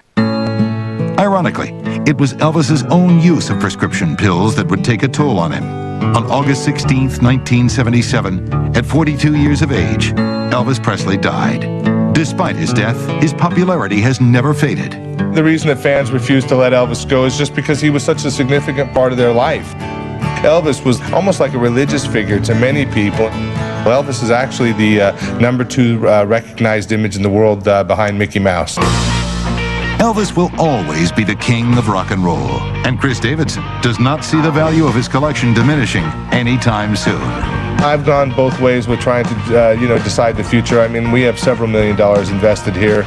Ironically, it was Elvis's own use of prescription pills that would take a toll on him. On August 16, 1977, at 42 years of age, Elvis Presley died. Despite his death, his popularity has never faded. The reason that fans refused to let Elvis go is just because he was such a significant part of their life. Elvis was almost like a religious figure to many people. Elvis is actually the #2 recognized image in the world behind Mickey Mouse. Elvis will always be the king of rock and roll, and Chris Davidson does not see the value of his collection diminishing anytime soon. I've gone both ways with trying to, decide the future. I mean, we have several $1 million invested here,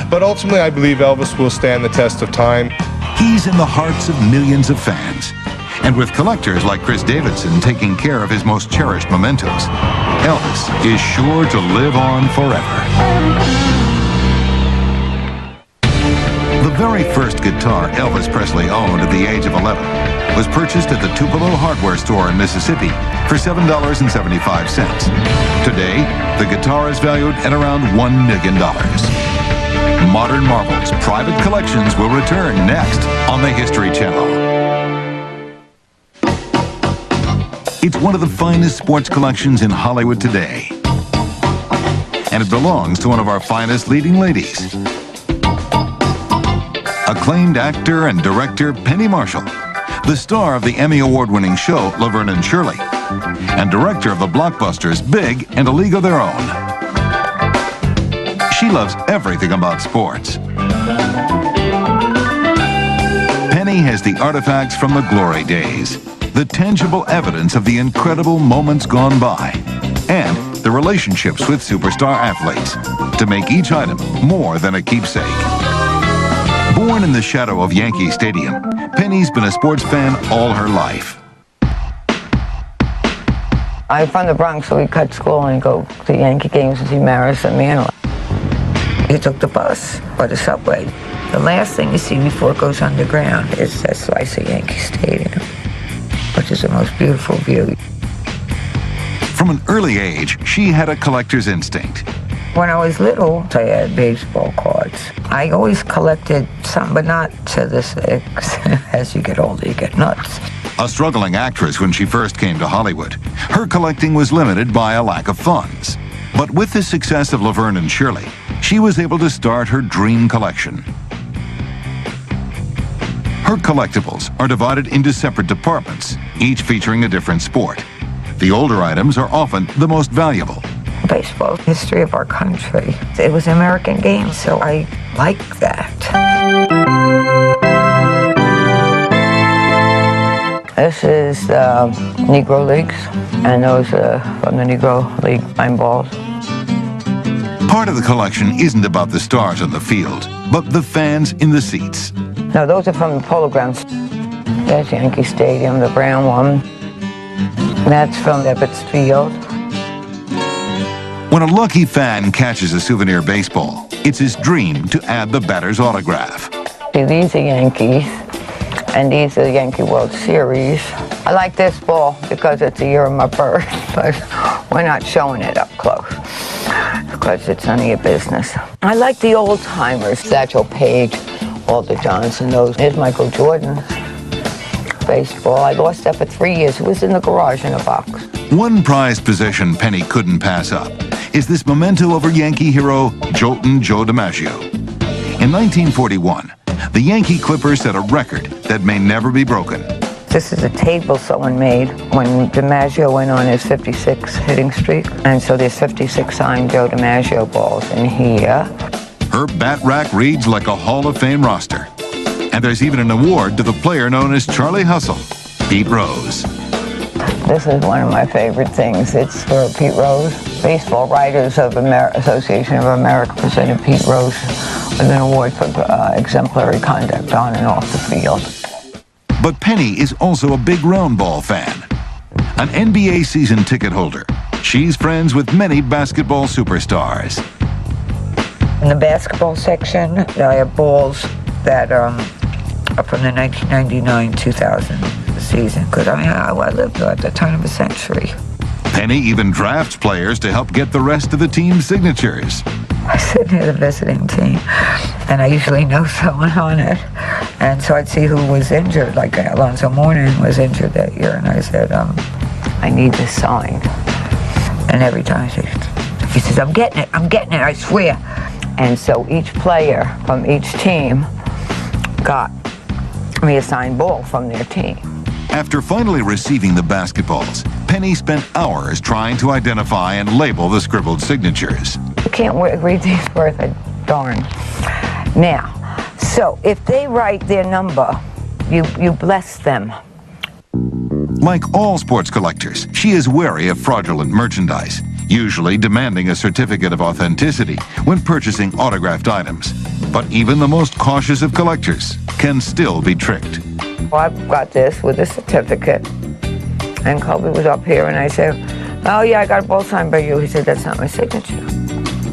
but ultimately I believe Elvis will stand the test of time. He's in the hearts of millions of fans, and with collectors like Chris Davidson taking care of his most cherished mementos, Elvis is sure to live on forever. The very first guitar Elvis Presley owned at the age of 11 was purchased at the Tupelo hardware store in Mississippi for $7.75. Today, the guitar is valued at around $1 million. Modern Marvels Private Collections will return next on the History Channel. It's one of the finest sports collections in Hollywood today, and it belongs to one of our finest leading ladies. Acclaimed actor and director Penny Marshall, the star of the Emmy Award-winning show Laverne and Shirley, and director of the blockbusters Big and A League of Their Own. She loves everything about sports. Penny has the artifacts from the glory days, the tangible evidence of the incredible moments gone by, and the relationships with superstar athletes to make each item more than a keepsake. Born in the shadow of Yankee Stadium, Penny's been a sports fan all her life. I'm from the Bronx, so we cut school and go to Yankee games and see Maris and Mantle. You took the bus or the subway. The last thing you see before it goes underground is that slice of Yankee Stadium, which is the most beautiful view. From an early age, she had a collector's instinct. When I was little, I had baseball cards. I always collected some, but not to this extent. As you get older, you get nuts. A struggling actress when she first came to Hollywood, her collecting was limited by a lack of funds. But with the success of Laverne and Shirley, she was able to start her dream collection. Her collectibles are divided into separate departments, each featuring a different sport. The older items are often the most valuable. Baseball, history of our country. It was an American game, so I like that. This is the Negro Leagues, and those are from the Negro League pine balls. Part of the collection isn't about the stars on the field, but the fans in the seats. No, those are from the Polo Grounds. There's Yankee Stadium, the brown one. That's from Ebbets Field. When a lucky fan catches a souvenir baseball, it's his dream to add the batter's autograph. See, these are Yankees, and these are the Yankee World Series. I like this ball because it's the year of my birth, but we're not showing it up close because it's none of your business. I like the old-timers, Satchel Paige, Walter Johnson, those. Here's Michael Jordan. Baseball. I lost that for 3 years. It was in the garage in a box. One prized possession Penny couldn't pass up is this memento of her Yankee hero, Joltin' Joe DiMaggio. In 1941, the Yankee Clipper set a record that may never be broken. This is a table someone made when DiMaggio went on his 56 hitting streak, and so there's 56 signed Joe DiMaggio balls in here. Her bat rack reads like a Hall of Fame roster. And there's even an award to the player known as Charlie Hustle, Pete Rose. This is one of my favorite things. It's for Pete Rose. Baseball Writers of Association of America presented Pete Rose with an award for exemplary conduct on and off the field. But Penny is also a big round ball fan. An NBA season ticket holder, she's friends with many basketball superstars. In the basketball section, I have balls that are from the 1999-2000 season, because I lived at the turn of a century. Penny even drafts players to help get the rest of the team's signatures. I sit near the visiting team, and I usually know someone on it. And so I'd see who was injured, like Alonzo Mourning was injured that year, and I said, I need this signed. And every time he says, I'm getting it, I swear. And so each player from each team got me a signed ball from their team. After finally receiving the basketballs, Penny spent hours trying to identify and label the scribbled signatures. You can't read these worth a darn. Now, so if they write their number, you bless them. Like all sports collectors, she is wary of fraudulent merchandise, usually demanding a certificate of authenticity when purchasing autographed items. But even the most cautious of collectors can still be tricked. Well, I got this with a certificate, and Kobe was up here, and I said, oh yeah, I got a ball signed by you. He said, that's not my signature.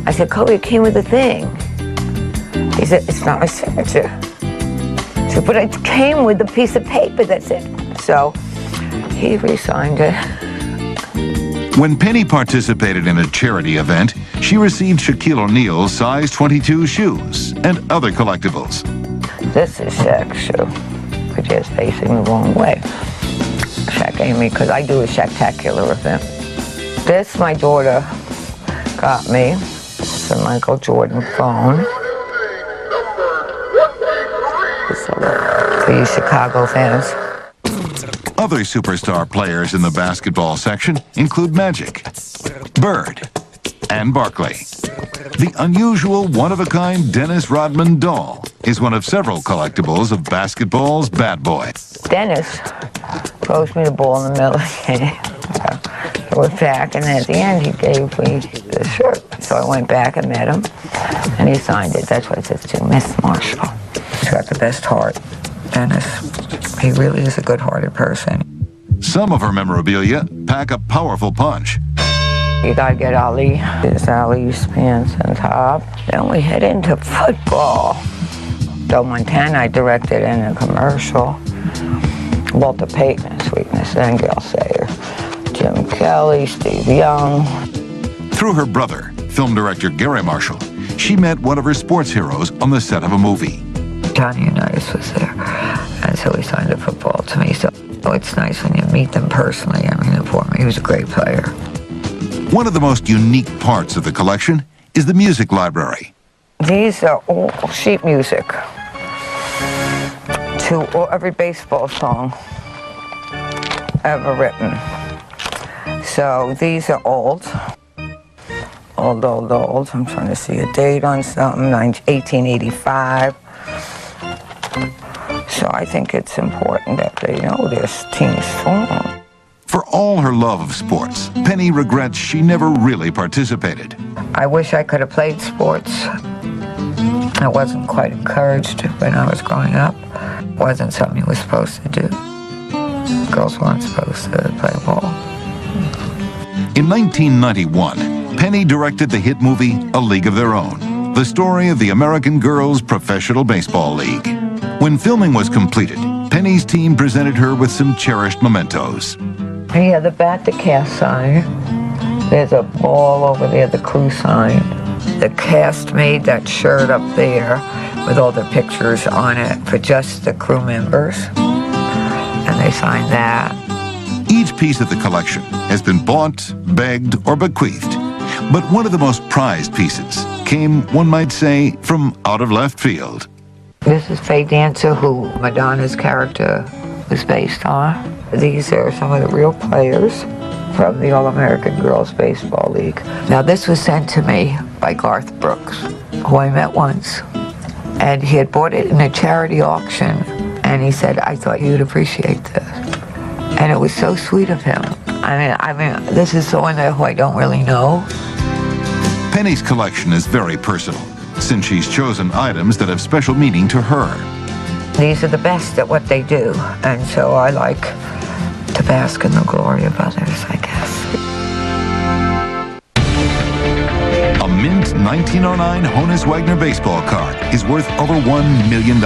I said, Kobe, it came with a thing. He said, it's not my signature. I said, but it came with a piece of paper, that's it. So he re-signed it. When Penny participated in a charity event, she received Shaquille O'Neal's size 22 shoes and other collectibles. This is Shaq's shoe, which is facing the wrong way. Shaq gave me, because I do a Shaq-tacular event. This my daughter got me. It's a Michael Jordan phone. For you Chicago fans. Other superstar players in the basketball section include Magic, Bird, and Barkley. The unusual, one-of-a-kind Dennis Rodman doll is one of several collectibles of basketball's bad boy. Dennis throws me the ball in the middle of the game. I went back, and then at the end, he gave me the shirt. So I went back and met him, and he signed it. That's why it says to Miss Marshall. He's got the best heart, and he really is a good-hearted person. Some of her memorabilia pack a powerful punch. You gotta get Ali, his Ali's pants and top. Then we head into football. Joe Montana I directed in a commercial. Walter Payton, Sweetness and Gail Sayer. Jim Kelly, Steve Young. Through her brother, film director Gary Marshall, she met one of her sports heroes on the set of a movie. Johnny Unitas was there, and so he signed a football to me. So it's nice when you meet them personally. I mean, for me, he was a great player. One of the most unique parts of the collection is the music library. These are all sheet music to every baseball song ever written. So these are old. Old. I'm trying to see a date on something, 1885. So I think it's important that they know this team song. For all her love of sports, Penny regrets she never really participated. I wish I could have played sports. I wasn't quite encouraged when I was growing up. It wasn't something you were supposed to do. Girls weren't supposed to play ball. In 1991, Penny directed the hit movie A League of Their Own, the story of the American Girls Professional Baseball League. When filming was completed, Penny's team presented her with some cherished mementos. Yeah, the Bat to Cast sign. There's a ball over there, the crew sign. The cast made that shirt up there with all the pictures on it for just the crew members. And they signed that. Each piece of the collection has been bought, begged, or bequeathed. But one of the most prized pieces came, one might say, from out of left field. This is Faye Dancer, who Madonna's character was based on. These are some of the real players from the All-American Girls Baseball League. Now, this was sent to me by Garth Brooks, who I met once. And he had bought it in a charity auction, and he said, I thought you'd appreciate this. And it was so sweet of him. I mean, this is someone who I don't really know. Penny's collection is very personal, since she's chosen items that have special meaning to her. These are the best at what they do, and so I like to bask in the glory of others, I guess. A mint 1909 Honus Wagner baseball card is worth over $1 million.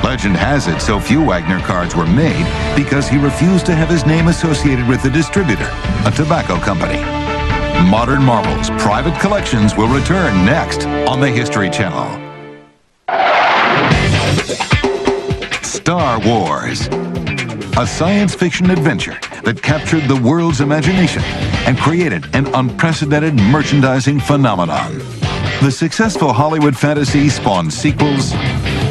Legend has it so few Wagner cards were made because he refused to have his name associated with the distributor, a tobacco company. Modern Marvels Private Collections will return next on the History Channel. Star Wars, a science fiction adventure that captured the world's imagination and created an unprecedented merchandising phenomenon. The successful Hollywood fantasy spawned sequels,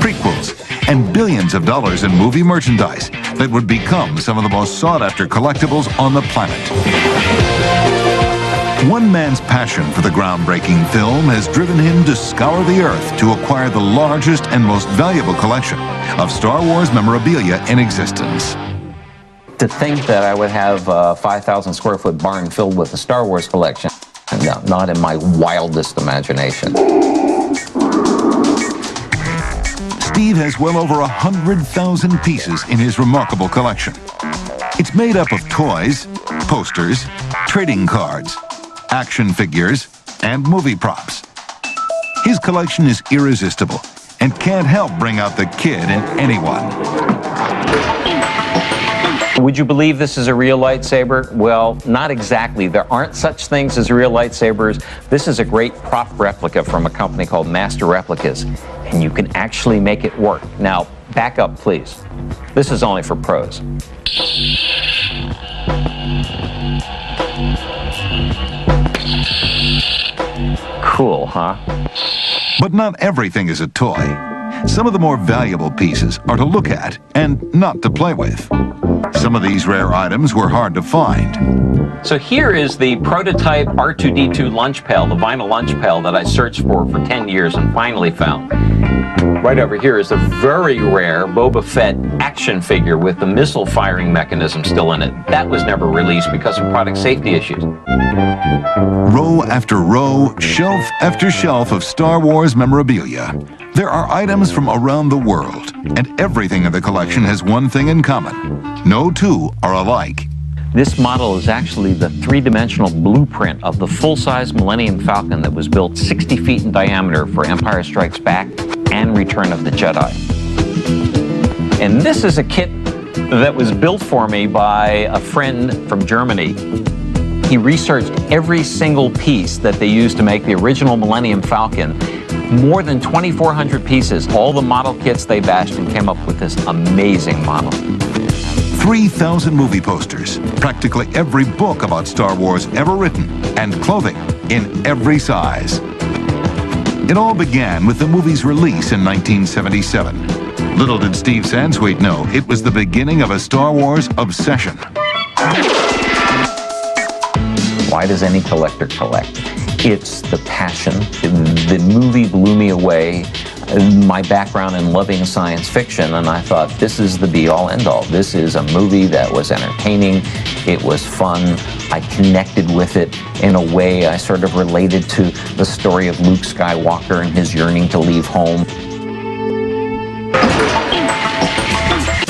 prequels, and billions of dollars in movie merchandise that would become some of the most sought-after collectibles on the planet. One man's passion for the groundbreaking film has driven him to scour the earth to acquire the largest and most valuable collection of Star Wars memorabilia in existence. To think that I would have a 5,000 square foot barn filled with the Star Wars collection, no, not in my wildest imagination. Steve has well over 100,000 pieces in his remarkable collection. It's made up of toys, posters, trading cards, action figures, and movie props. His collection is irresistible and can't help bring out the kid in anyone. Would you believe this is a real lightsaber? Well, not exactly. There aren't such things as real lightsabers. This is a great prop replica from a company called Master Replicas, and you can actually make it work. Now, back up, please. This is only for pros. Cool, huh? But not everything is a toy. Some of the more valuable pieces are to look at and not to play with. Some of these rare items were hard to find. So here is the prototype R2-D2 lunch pail, the vinyl lunch pail that I searched for 10 years and finally found. Right over here is a very rare Boba Fett action figure with the missile firing mechanism still in it. That was never released because of product safety issues. Row after row, shelf after shelf of Star Wars memorabilia. There are items from around the world, and everything in the collection has one thing in common. No two are alike. This model is actually the three-dimensional blueprint of the full-size Millennium Falcon that was built 60 feet in diameter for Empire Strikes Back and Return of the Jedi. And this is a kit that was built for me by a friend from Germany. He researched every single piece that they used to make the original Millennium Falcon. More than 2,400 pieces, all the model kits they bashed, and came up with this amazing model. 3,000 movie posters, practically every book about Star Wars ever written, and clothing in every size. It all began with the movie's release in 1977. Little did Steve Sansweet know it was the beginning of a Star Wars obsession. Why does any collector collect? It's the passion. The movie blew me away. My background in loving science fiction, and I thought, this is the be-all, end-all. This is a movie that was entertaining, it was fun, I connected with it in a way I sort of related to the story of Luke Skywalker and his yearning to leave home.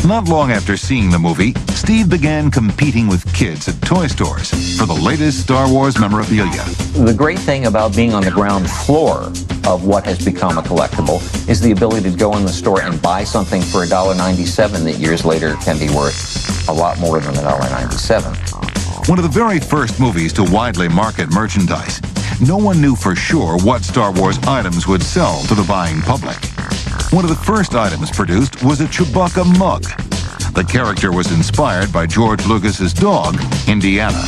Not long after seeing the movie, Steve began competing with kids at toy stores for the latest Star Wars memorabilia. The great thing about being on the ground floor of what has become a collectible is the ability to go in the store and buy something for $1.97 that years later can be worth a lot more than $1.97. One of the very first movies to widely market merchandise, no one knew for sure what Star Wars items would sell to the buying public. One of the first items produced was a Chewbacca mug. The character was inspired by George Lucas's dog, Indiana.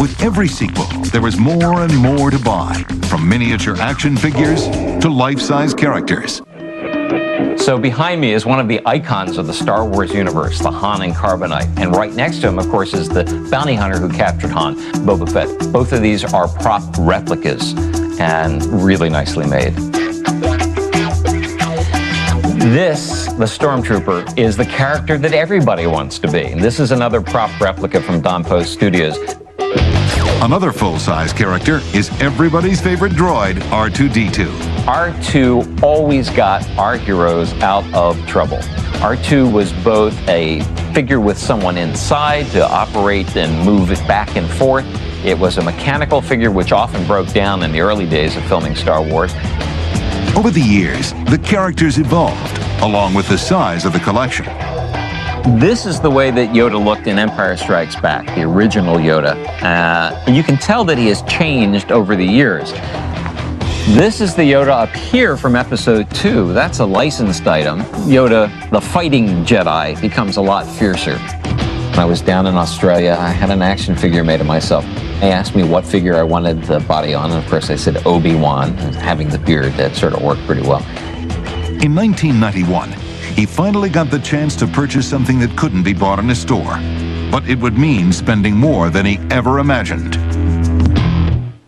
With every sequel, there was more and more to buy, from miniature action figures to life-size characters. So behind me is one of the icons of the Star Wars universe, the Han and Carbonite. And right next to him, of course, is the bounty hunter who captured Han, Boba Fett. Both of these are prop replicas and really nicely made. This, the Stormtrooper, is the character that everybody wants to be. And this is another prop replica from Don Post Studios. Another full-size character is everybody's favorite droid, R2-D2. R2 always got our heroes out of trouble. R2 was both a figure with someone inside to operate and move it back and forth. It was a mechanical figure which often broke down in the early days of filming Star Wars. Over the years, the characters evolved, along with the size of the collection. This is the way that Yoda looked in Empire Strikes Back, the original Yoda. You can tell that he has changed over the years. This is the Yoda up here from Episode 2. That's a licensed item. Yoda, the fighting Jedi, becomes a lot fiercer. When I was down in Australia, I had an action figure made of myself. They asked me what figure I wanted the body on, and of course I said Obi-Wan, and having the beard, that sort of worked pretty well. In 1991, he finally got the chance to purchase something that couldn't be bought in a store, but it would mean spending more than he ever imagined.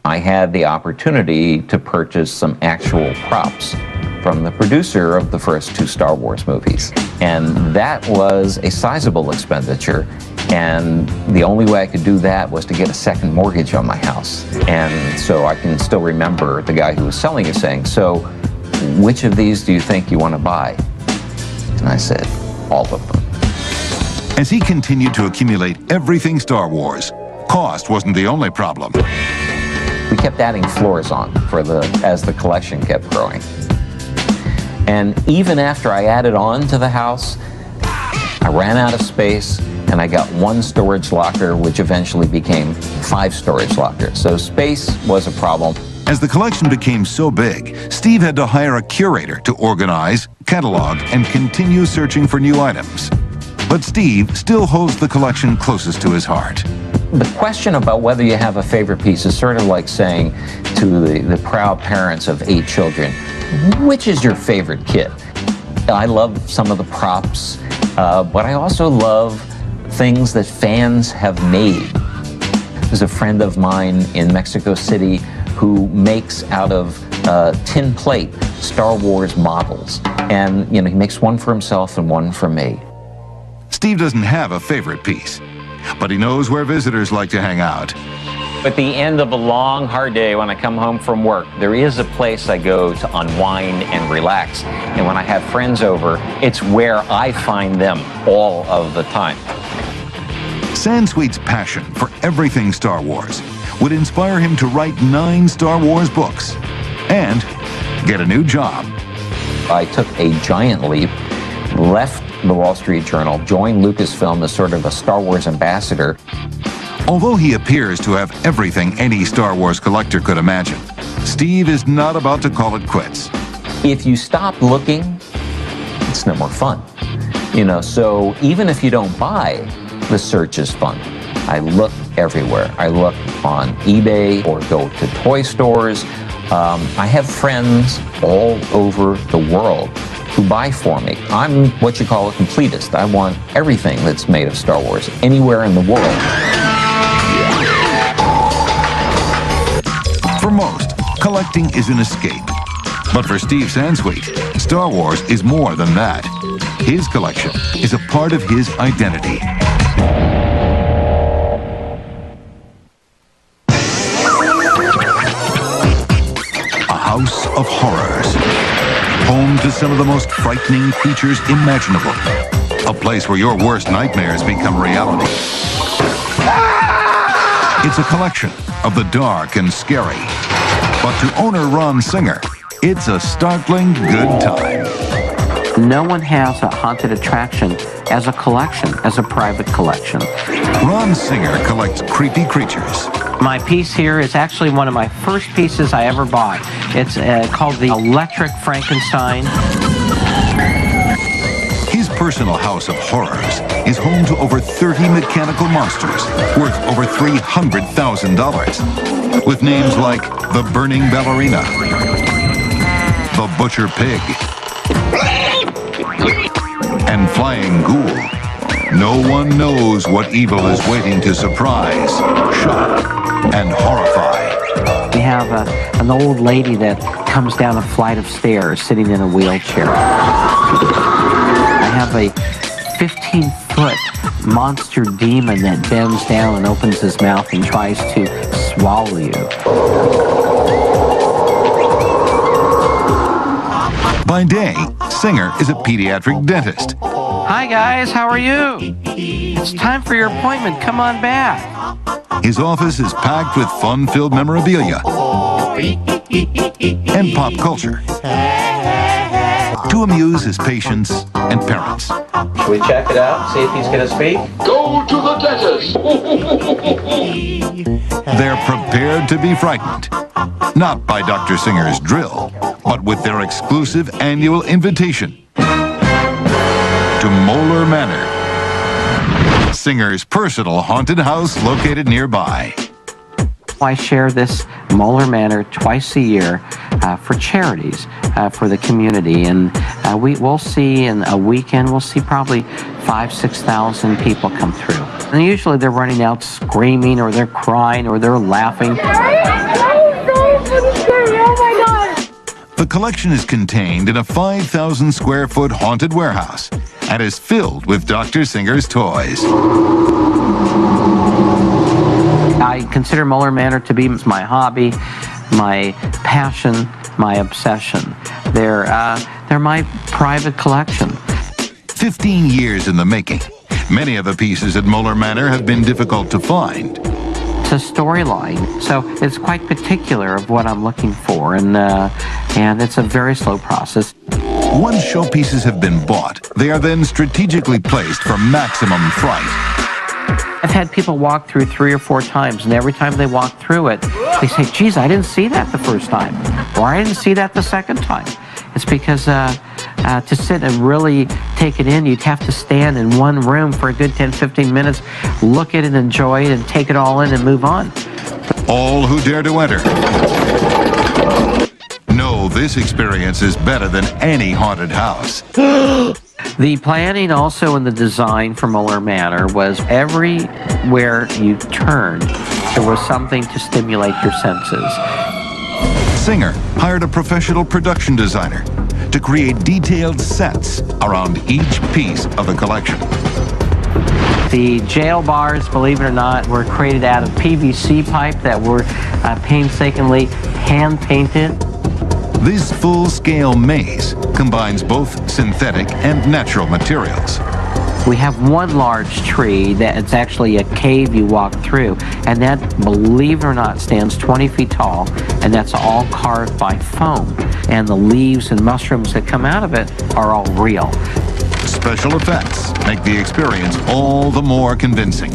I had the opportunity to purchase some actual props from the producer of the first two Star Wars movies. And that was a sizable expenditure. And the only way I could do that was to get a second mortgage on my house. And so I can still remember the guy who was selling it saying, "So which of these do you think you want to buy?" And I said, "All of them." As he continued to accumulate everything Star Wars, cost wasn't the only problem. We kept adding floors on as the collection kept growing. And even after I added on to the house, I ran out of space, and I got one storage locker, which eventually became 5 storage lockers. So space was a problem. As the collection became so big, Steve had to hire a curator to organize, catalog, and continue searching for new items. But Steve still holds the collection closest to his heart. The question about whether you have a favorite piece is sort of like saying to the proud parents of 8 children, which is your favorite kit? I love some of the props, but I also love things that fans have made. There's a friend of mine in Mexico City who makes out of tin plate Star Wars models. And, he makes one for himself and one for me. Steve doesn't have a favorite piece, but he knows where visitors like to hang out. At the end of a long, hard day, when I come home from work, there is a place I go to unwind and relax. And when I have friends over, it's where I find them all of the time. Sansweet's passion for everything Star Wars would inspire him to write 9 Star Wars books and get a new job. I took a giant leap, left the Wall Street Journal, joined Lucasfilm as sort of a Star Wars ambassador. Although he appears to have everything any Star Wars collector could imagine, Steve is not about to call it quits. If you stop looking, it's no more fun. You know, so even if you don't buy, the search is fun. I look everywhere. I look on eBay or go to toy stores. I have friends all over the world who buy for me. I'm what you call a completist. I want everything that's made of Star Wars anywhere in the world. For most, collecting is an escape. But for Steve Sansweet, Star Wars is more than that. His collection is a part of his identity. A house of horrors. Home to some of the most frightening creatures imaginable. A place where your worst nightmares become reality. It's a collection of the dark and scary. But to owner Ron Singer, it's a startling good time. No one has a haunted attraction as a collection, as a private collection. Ron Singer collects creepy creatures. My piece here is actually one of my first pieces I ever bought. It's called the Electric Frankenstein. His personal house of horrors is home to over 30 mechanical monsters worth over $300,000. With names like the Burning Ballerina, the Butcher Pig, and Flying Ghoul. No one knows what evil is waiting to surprise, shock, and horrify. We have an old lady that comes down a flight of stairs sitting in a wheelchair. I have a 15-foot monster demon that bends down and opens his mouth and tries to swallow you. By day, Singer is a pediatric dentist. Hi guys, how are you? It's time for your appointment, come on back. His office is packed with fun-filled memorabilia and pop culture to amuse his patients and parents. Should we check it out, see if he's going to speak? Go to the dentist! They're prepared to be frightened. Not by Dr. Singer's drill, but with their exclusive annual invitation to Moeller Manor, Singer's personal haunted house located nearby. I share this Moeller Manor twice a year for charities for the community, and we'll see in a weekend, we'll see probably 5,000-6,000 people come through. And usually they're running out screaming, or they're crying, or they're laughing. The collection is contained in a 5,000 square foot haunted warehouse and is filled with Dr. Singer's toys. I consider Moeller Manor to be my hobby, my passion, my obsession. They're my private collection. 15 years in the making. Many of the pieces at Moeller Manor have been difficult to find. It's a storyline, so it's quite particular of what I'm looking for, and it's a very slow process. Once showpieces have been bought, they are then strategically placed for maximum fright. I've had people walk through 3 or 4 times, and every time they walk through it, they say, geez, I didn't see that the first time, or I didn't see that the second time. It's because to sit and really take it in, you'd have to stand in one room for a good 10-15 minutes, look at it, enjoy it, and take it all in and move on. All who dare to enter know this experience is better than any haunted house. The planning also in the design for Moeller Manor was everywhere you turned, there was something to stimulate your senses. Singer hired a professional production designer to create detailed sets around each piece of the collection. The jail bars, believe it or not, were created out of PVC pipe that were painstakingly hand-painted. This full-scale maze combines both synthetic and natural materials. We have one large tree that it's actually a cave you walk through, and that, believe it or not, stands 20 feet tall, and that's all carved by foam. And the leaves and mushrooms that come out of it are all real. Special effects make the experience all the more convincing.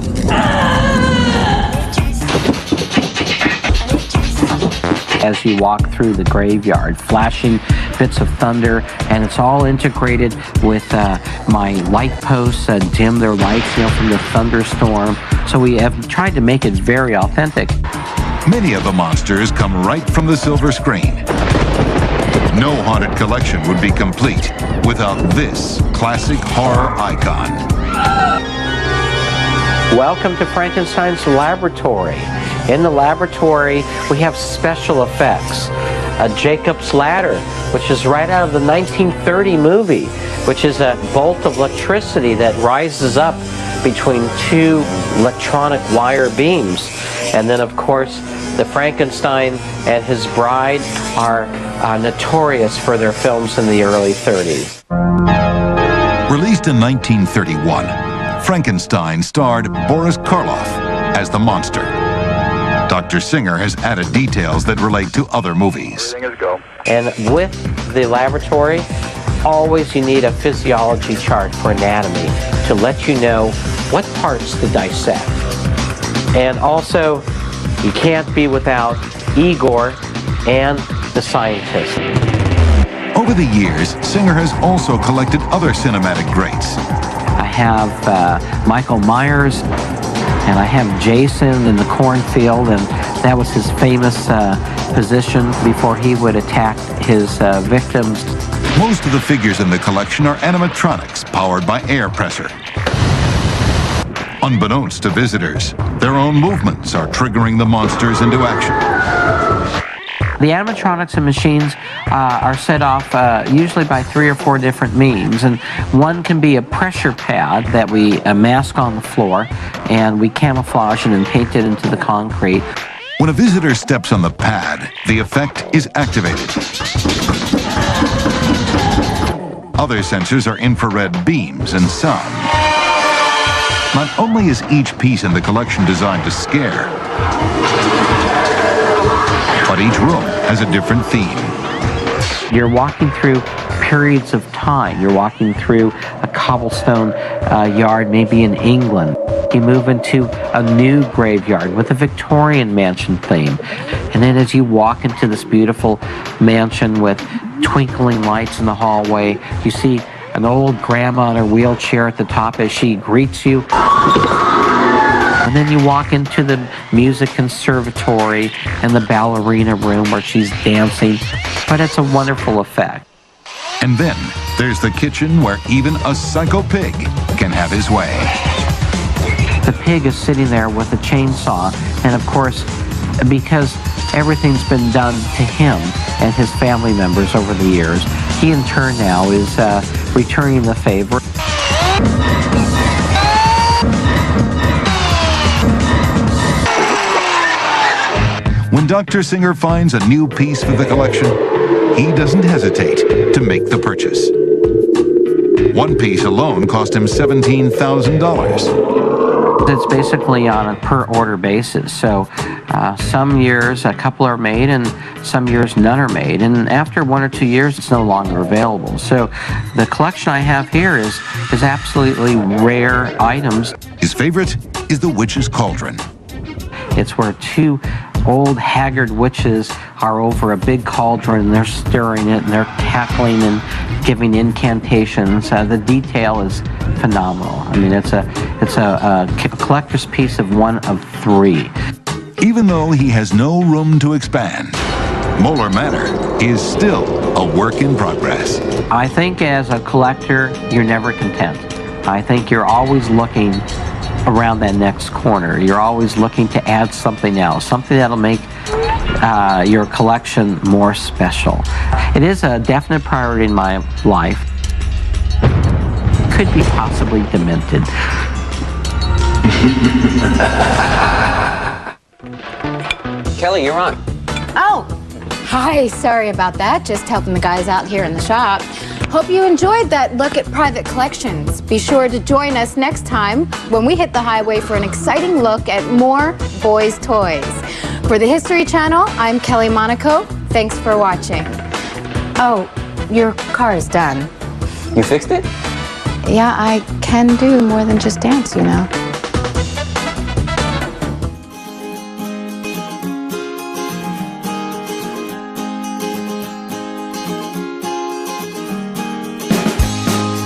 As you walk through the graveyard, flashing bits of thunder, and it's all integrated with my light posts dim their lights, from the thunderstorm. So we have tried to make it very authentic. Many of the monsters come right from the silver screen. No haunted collection would be complete without this classic horror icon. Welcome to Frankenstein's laboratory. In the laboratory, we have special effects. A Jacob's Ladder, which is right out of the 1930 movie, which is a bolt of electricity that rises up between two electronic wire beams. And then, of course, the Frankenstein and his bride are notorious for their films in the early 30s. Released in 1931, Frankenstein starred Boris Karloff as the monster. Dr. Singer has added details that relate to other movies. And with the laboratory, always you need a physiology chart for anatomy to let you know what parts to dissect. And also, you can't be without Igor and the scientist. Over the years, Singer has also collected other cinematic greats. I have Michael Myers, and I have Jason in the cornfield, and that was his famous position before he would attack his victims. Most of the figures in the collection are animatronics powered by air pressure. Unbeknownst to visitors, their own movements are triggering the monsters into action. The animatronics and machines are set off usually by 3 or 4 different means, and one can be a pressure pad that we mask on the floor, and we camouflage it and paint it into the concrete. When a visitor steps on the pad, the effect is activated. Other sensors are infrared beams and sound. Not only is each piece in the collection designed to scare, but each room has a different theme. You're walking through periods of time. You're walking through a cobblestone yard, maybe in England. You move into a new graveyard with a Victorian mansion theme. And then as you walk into this beautiful mansion with twinkling lights in the hallway, you see an old grandma in her wheelchair at the top as she greets you. And then you walk into the music conservatory and the ballerina room where she's dancing. But it's a wonderful effect. And then there's the kitchen where even a psycho pig can have his way. The pig is sitting there with a chainsaw, and of course, because everything's been done to him and his family members over the years, he in turn now is returning the favor. When Dr. Singer finds a new piece for the collection, he doesn't hesitate to make the purchase. One piece alone cost him $17,000. It's basically on a per-order basis. So some years a couple are made, and some years none are made. And after 1 or 2 years, it's no longer available. So the collection I have here is absolutely rare items. His favorite is the Witch's Cauldron. It's where 2 old haggard witches are over a big cauldron, and they're stirring it, and they're cackling and giving incantations. The detail is phenomenal. I mean, it's a collector's piece of 1 of 3. Even though he has no room to expand, Moeller Manor is still a work in progress. I think as a collector, you're never content. I think you're always looking around that next corner. You're always looking to add something else, something that'll make your collection more special. It is a definite priority in my life. Could be possibly demented. Kelly, you're on. Oh, hi. Sorry about that. Just helping the guys out here in the shop. Hope you enjoyed that look at private collections. Be sure to join us next time when we hit the highway for an exciting look at more boys' toys. For the History Channel, I'm Kelly Monaco. Thanks for watching. Oh, your car is done. You fixed it? Yeah, I can do more than just dance, you know.